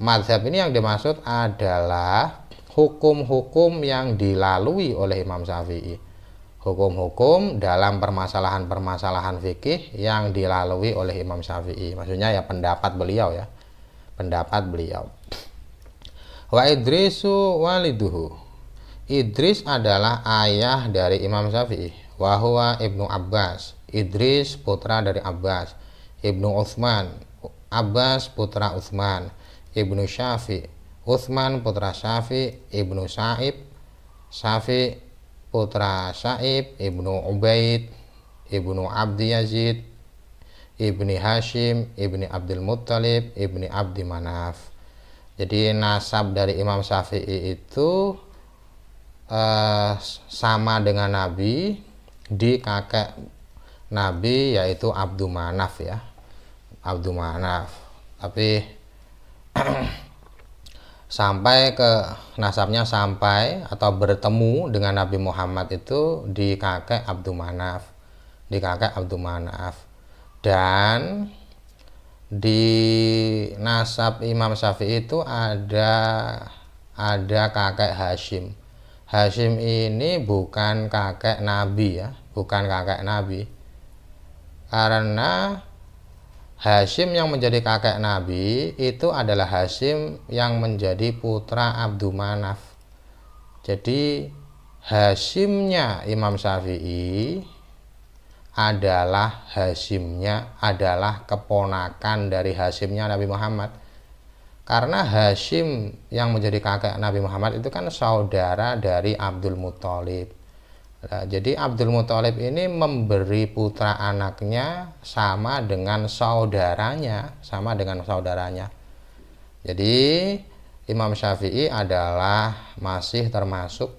Madhab ini yang dimaksud adalah hukum-hukum yang dilalui oleh Imam Syafi'i. Hukum-hukum dalam permasalahan-permasalahan fikih yang dilalui oleh Imam Syafi'i. Maksudnya ya pendapat beliau ya. Pendapat beliau. Wa Idrisu waliduhu. Idris adalah ayah dari Imam Syafi'i. Wa huwa Ibnu Abbas. Idris putra dari Abbas. Ibnu Utsman. Abbas putra Utsman. Ibnu Syafi'. Utsman putra Syafi'. Ibnu Sa'ib. Syafi' putra Sa'ib. Ibnu Ubaid. Ibnu Abdi Yazid. Ibni Hashim. Ibni Abdul Muttalib. Ibni Abdi Manaf. Jadi nasab dari Imam Syafi'i itu sama dengan Nabi di kakek Nabi, yaitu Abdu Manaf ya. Abdu Manaf. Tapi sampai ke nasabnya sampai atau bertemu dengan Nabi Muhammad itu di kakek Abdu Manaf. Di kakek Abdu Manaf. Dan di nasab Imam Syafi'i itu ada kakek Hashim. Hashim ini bukan kakek Nabi ya, bukan kakek Nabi. Karena Hashim yang menjadi kakek Nabi itu adalah Hashim yang menjadi putra Abdu Manaf. Jadi Hashimnya Imam Syafi'i adalah keponakan dari Hashimnya Nabi Muhammad. Karena Hashim yang menjadi kakek Nabi Muhammad itu kan saudara dari Abdul Muthalib. Nah, jadi Abdul Muthalib ini memberi putra anaknya sama dengan saudaranya. Jadi Imam Syafi'i adalah masih termasuk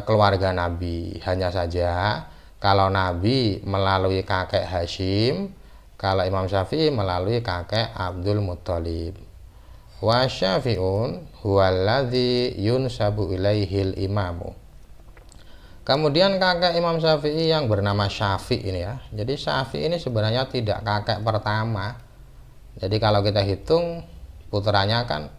keluarga Nabi. Hanya saja kalau Nabi melalui kakek Hashim, kalau Imam Syafi'i melalui kakek Abdul Muthalib. Wa Syafi'un huwallazi yunsabu ilaihil imamu. Kemudian kakek Imam Syafi'i yang bernama Syafi' ini ya. Jadi Syafi' ini sebenarnya tidak kakek pertama. Jadi kalau kita hitung putranya kan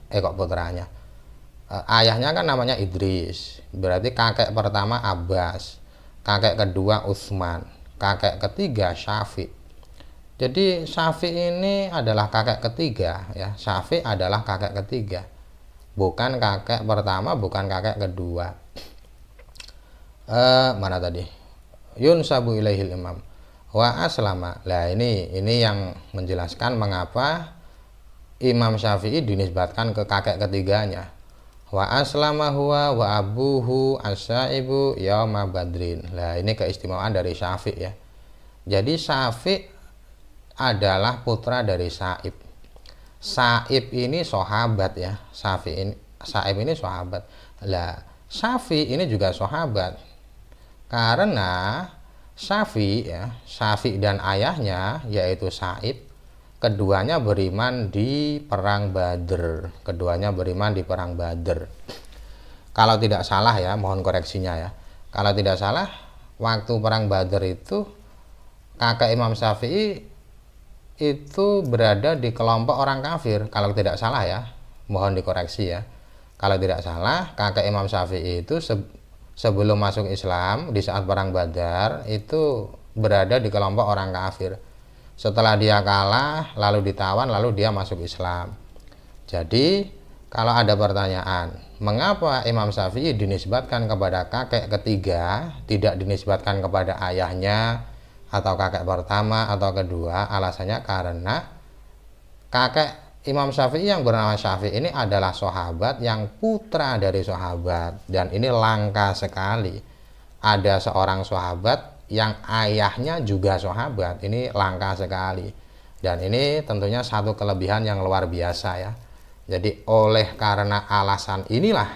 ayahnya kan namanya Idris. Berarti kakek pertama Abbas. Kakek kedua Utsman, kakek ketiga Syafi'. Jadi Syafi' ini adalah kakek ketiga ya. Syafi' adalah kakek ketiga. Bukan kakek pertama, bukan kakek kedua. Mana tadi? Yunsabu ilaihil imam. Wa aslama. Lah ini yang menjelaskan mengapa Imam Syafi'i dinisbatkan ke kakek ketiganya. Wa aslama huwa wa abuhu asyaibu yauma badrin. Nah ini keistimewaan dari Syafi' ya. Jadi Syafi' adalah putra dari Sa'ib. Sa'ib ini sahabat ya. Sa'ib ini sahabat. Lah Syafi' ini juga sahabat. Karena Syafi' dan ayahnya yaitu Sa'ib, keduanya beriman di perang Badr. Kalau tidak salah ya, mohon koreksinya ya. Kalau tidak salah, waktu perang Badr itu kakek Imam Syafi'i itu berada di kelompok orang kafir. Kalau tidak salah ya, mohon dikoreksi ya. Kalau tidak salah, kakek Imam Syafi'i itu sebelum masuk Islam di saat perang Badar itu berada di kelompok orang kafir. Setelah dia kalah, lalu ditawan, lalu dia masuk Islam. Jadi, kalau ada pertanyaan, mengapa Imam Syafi'i dinisbatkan kepada kakek ketiga, tidak dinisbatkan kepada ayahnya, atau kakek pertama, atau kedua? Alasannya karena kakek Imam Syafi'i yang bernama Syafi'i ini adalah sahabat yang putra dari sahabat. Dan ini langka sekali. Ada seorang sahabat yang ayahnya juga sahabat. Ini langka sekali. Dan ini tentunya satu kelebihan yang luar biasa ya. Jadi oleh karena alasan inilah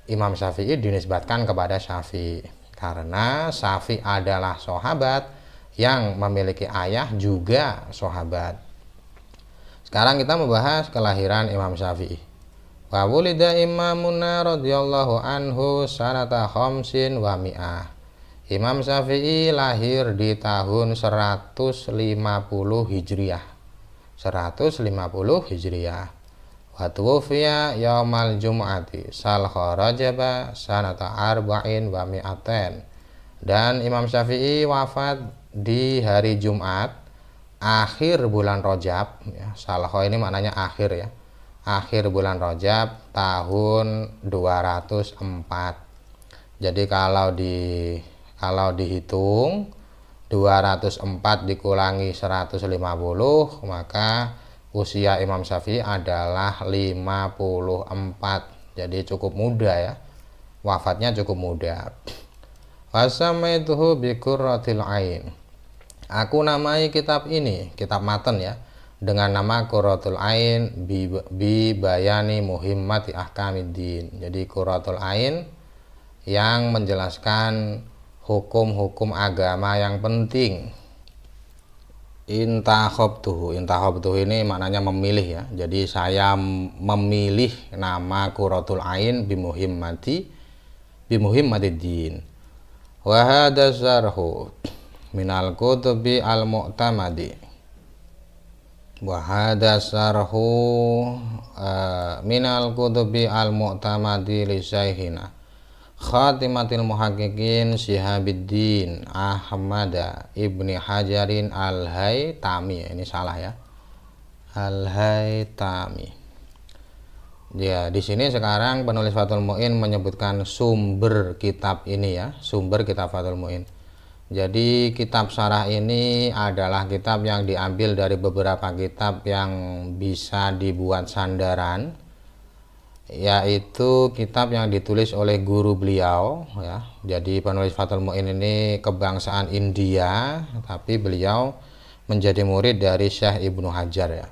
Imam Syafi'i dinisbatkan kepada Syafi'i. Karena Syafi'i adalah sahabat yang memiliki ayah juga sahabat. Sekarang kita membahas kelahiran Imam Syafi'i. Wa wulida imamuna radhiyallahu anhu sanata khamsin wa mi'ah. Imam Syafi'i lahir di tahun 150 Hijriah. 150 Hijriah. wa tuwfiya yaumal jum'ati sal kharajaba sanata arba'in wa mi'aten. Dan Imam Syafi'i wafat di hari Jumat akhir bulan Rajab ya. Salkho ini maknanya akhir ya, akhir bulan Rajab tahun 204. Jadi kalau dihitung 204 dikurangi 150, maka usia Imam Syafi'i adalah 54. Jadi cukup muda ya, wafatnya cukup muda. Wasamaituhu bi Qurratil Ain. Aku namai kitab ini, kitab matan ya, dengan nama Qurratul Ain bi bayani muhimmati ahkamiddin. Jadi Qurratul Ain yang menjelaskan hukum-hukum agama yang penting. Intakhobtuhu ini maknanya memilih ya. Jadi saya memilih nama Qurratul Ain bi muhimmatiddin. Wa hadza syarhu minal kutubi al-mu'tamadi. Wa hadza syarhu minal kutubi al-mu'tamadi li syaihina Khatimatil Muhaqqiqin Syihabuddin Ahmad Ibni Hajarin Al-Haytami. Ini salah ya, Al-Haytami. Ya, di sini sekarang penulis Fathul Mu'in menyebutkan sumber kitab ini ya, sumber kitab Fathul Mu'in. Jadi kitab syarah ini adalah kitab yang diambil dari beberapa kitab yang bisa dibuat sandaran, yaitu kitab yang ditulis oleh guru beliau ya. Jadi penulis Fathul Mu'in ini kebangsaan India, tapi beliau menjadi murid dari Syekh Ibnu Hajar ya.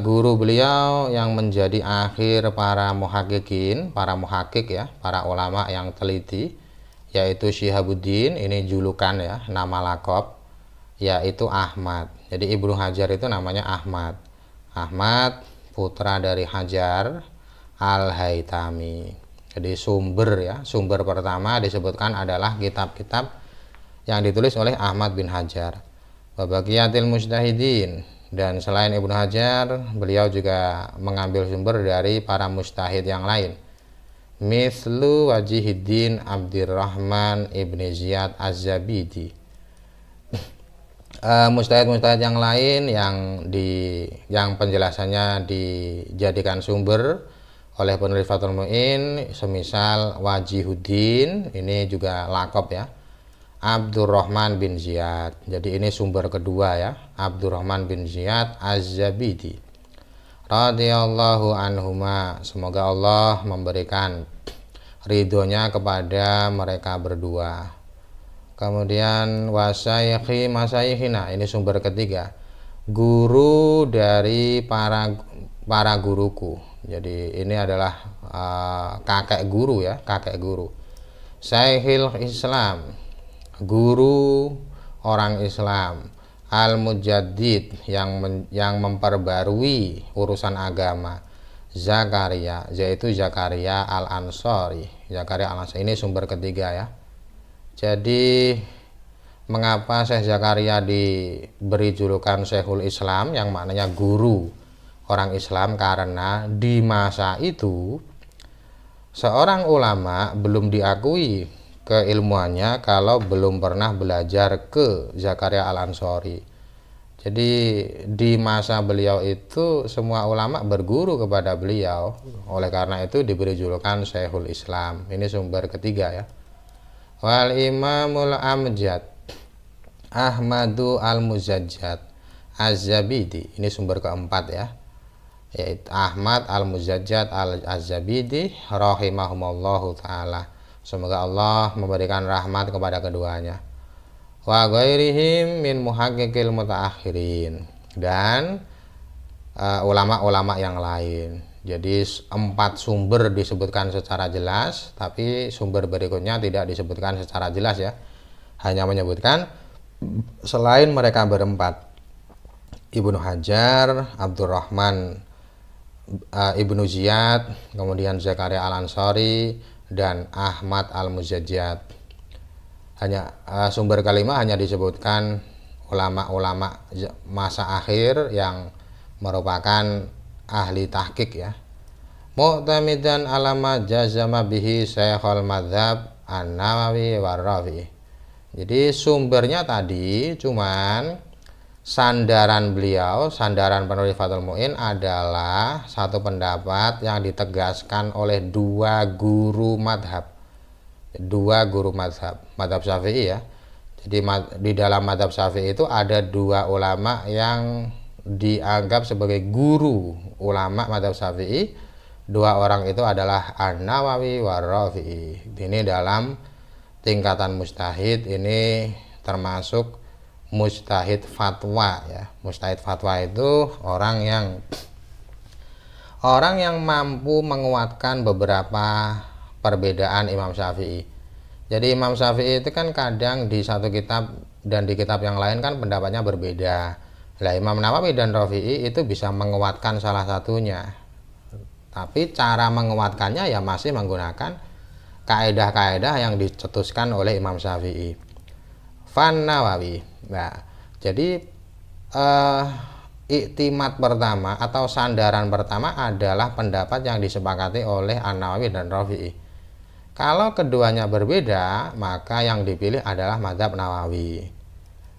Guru beliau yang menjadi akhir para muhaqqiqin, para muhaqqiq ya, para ulama yang teliti, yaitu Syihabuddin, ini julukan ya, nama lakop, yaitu Ahmad. Jadi Ibnu Hajar itu namanya Ahmad. Ahmad putra dari Hajar Al-Haytami. Jadi sumber ya, sumber pertama disebutkan adalah kitab-kitab yang ditulis oleh Ahmad bin Hajar. Babaqiyatil mujtahidin. Dan selain Ibnu Hajar, beliau juga mengambil sumber dari para mujtahid yang lain. Mislu Wajihuddin Abdurrahman Ibni Ziyad Az-Zabidi. Mujtahid-mujtahid yang lain yang penjelasannya dijadikan sumber oleh penulis Fathul Mu'in, semisal Wajihuddin, ini juga lakop ya, Abdurrahman bin Ziyad. Jadi ini sumber kedua ya, Abdurrahman bin Ziyad Az-Zabidi radhiyallahu anhuma. Semoga Allah memberikan ridhonya kepada mereka berdua. Kemudian wasyayikhi masyayihina, ini sumber ketiga, guru dari para guruku. Jadi ini adalah kakek guru ya, kakek guru. Syekhul Islam, guru orang Islam. Al-Mujaddid, yang memperbarui urusan agama. Zakaria, yaitu Zakaria Al-Ansari. Zakaria Al-Ansari ini sumber ketiga ya. Jadi mengapa Syekh Zakaria diberi julukan Syekhul Islam, yang maknanya guru orang Islam? Karena di masa itu seorang ulama belum diakui keilmuannya kalau belum pernah belajar ke Zakaria Al-Ansari. Jadi di masa beliau itu semua ulama berguru kepada beliau. Oleh karena itu diberi julukan Syekhul Islam. Ini sumber ketiga ya. Wal Imamul Amjad Ahmadu Al-Muzajjad Az-Zabidi, ini sumber keempat ya, yaitu Ahmad Al-Muzajjad Az-Zabidi rahimahumallahu ta'ala. Semoga Allah memberikan rahmat kepada keduanya. Wa ghairihim min muhaqqiqil mutaakhirin, dan ulama-ulama yang lain. Jadi 4 sumber disebutkan secara jelas, tapi sumber berikutnya tidak disebutkan secara jelas ya. Hanya menyebutkan selain mereka berempat, Ibnu Hajar, Abdurrahman Ibnu Ziyad, kemudian Zakaria Al-Ansari, dan Ahmad Al-Muzajjad. Hanya sumber kelima hanya disebutkan ulama-ulama masa akhir yang merupakan ahli tahqiq ya. Mu'tamidan alama jazama bihi Syekhul Madzhab An-Nawawi war-Rafi'i. Jadi sumbernya tadi cuman sandaran beliau, sandaran penulis Fathul Mu'in adalah satu pendapat yang ditegaskan oleh dua guru madhab. Madhab Syafi'i ya. Jadi di dalam madhab Syafi'i itu ada dua ulama yang dianggap sebagai guru ulama madhab Syafi'i. Dua orang itu adalah An-Nawawi war-Rafi'i. Ini dalam tingkatan mujtahid, ini termasuk mujtahid fatwa ya. Mujtahid fatwa itu orang yang mampu menguatkan beberapa perbedaan Imam Syafi'i. Jadi Imam Syafi'i itu kan kadang di satu kitab dan di kitab yang lain kan pendapatnya berbeda. Lah Imam Nawawi dan Rafi'i itu bisa menguatkan salah satunya. Tapi cara menguatkannya ya masih menggunakan kaedah-kaedah yang dicetuskan oleh Imam Syafi'i. Fan Nawawi. Nah, jadi iktimat pertama atau sandaran pertama adalah pendapat yang disepakati oleh An-Nawawi dan Rafi'i. Kalau keduanya berbeda, maka yang dipilih adalah mazhab Nawawi.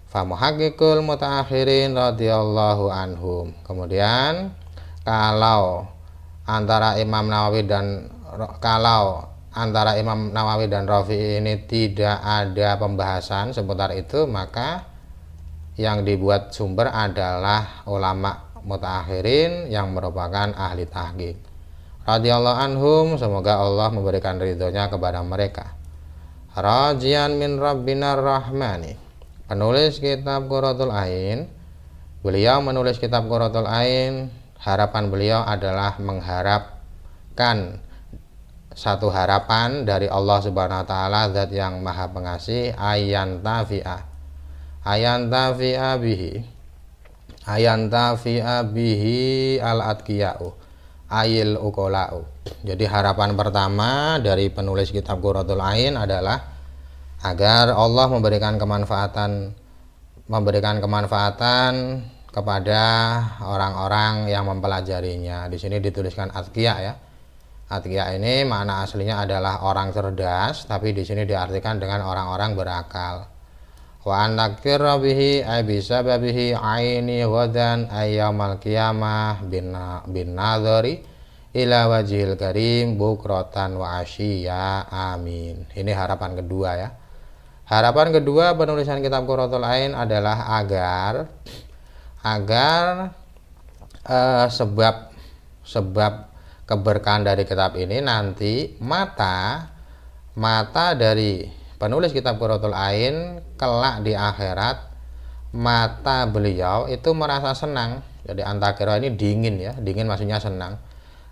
Fa muhaqqiqul mutaakhirin radhiyallahu anhum. Kemudian kalau antara Imam Nawawi dan Rafi'i ini tidak ada pembahasan seputar itu, maka yang dibuat sumber adalah ulama mutaakhirin yang merupakan ahli tahqiq. Radhiyallahu anhum, semoga Allah memberikan ridhonya kepada mereka. Rajian min Rabbinar Rahmani. Penulis kitab Qurratul Ain, beliau menulis kitab Qurratul Ain, harapan beliau adalah mengharapkan satu harapan dari Allah Subhanahu wa taala, zat yang maha pengasih, ayan tafi'a bihi al-atqiya'u ayil uqola'u. Jadi harapan pertama dari penulis kitab Qurratul Ain adalah agar Allah memberikan kemanfaatan kepada orang-orang yang mempelajarinya. Di sini dituliskan atqiya ya. Atqiya ini makna aslinya adalah orang cerdas, tapi di sini diartikan dengan orang-orang berakal. Wa antakfirra bihi ay bisababihi aini wadan ayyamal qiyamah bin nadhari ila wajhil karim bukratan wa asyiya, amin. Ini harapan kedua ya. Harapan kedua penulisan kitab Qurratul Ain adalah agar sebab keberkahan dari kitab ini nanti mata dari penulis kitab Qurratul Ain kelak di akhirat, mata beliau itu merasa senang. Jadi antakira ini dingin ya, dingin maksudnya senang.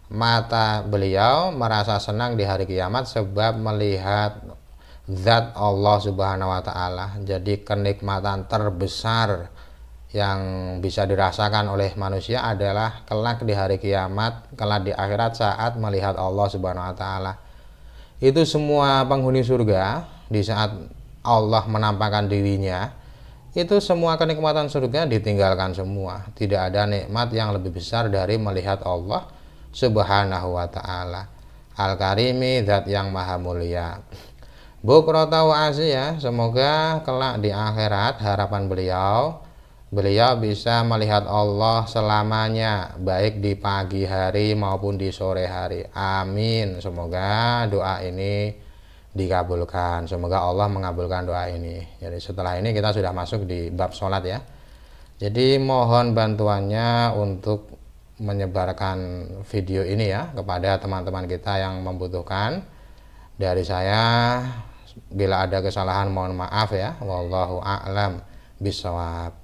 Mata beliau merasa senang di hari kiamat sebab melihat zat Allah Subhanahu wa taala. Jadi kenikmatan terbesar yang bisa dirasakan oleh manusia adalah kelak di hari kiamat, kelak di akhirat saat melihat Allah Subhanahu wa taala. Itu semua penghuni surga di saat Allah menampakkan dirinya, itu semua kenikmatan surga ditinggalkan semua. Tidak ada nikmat yang lebih besar dari melihat Allah Subhanahu wa taala. Al-Karimi, zat yang maha mulia. Bukrata wa asyiya, semoga kelak di akhirat harapan beliau bisa melihat Allah selamanya, baik di pagi hari maupun di sore hari. Amin. Semoga doa ini dikabulkan. Semoga Allah mengabulkan doa ini. Jadi setelah ini kita sudah masuk di bab sholat ya. Jadi mohon bantuannya untuk menyebarkan video ini ya kepada teman-teman kita yang membutuhkan. Dari saya, bila ada kesalahan mohon maaf ya. Wallahu a'lam bishawab.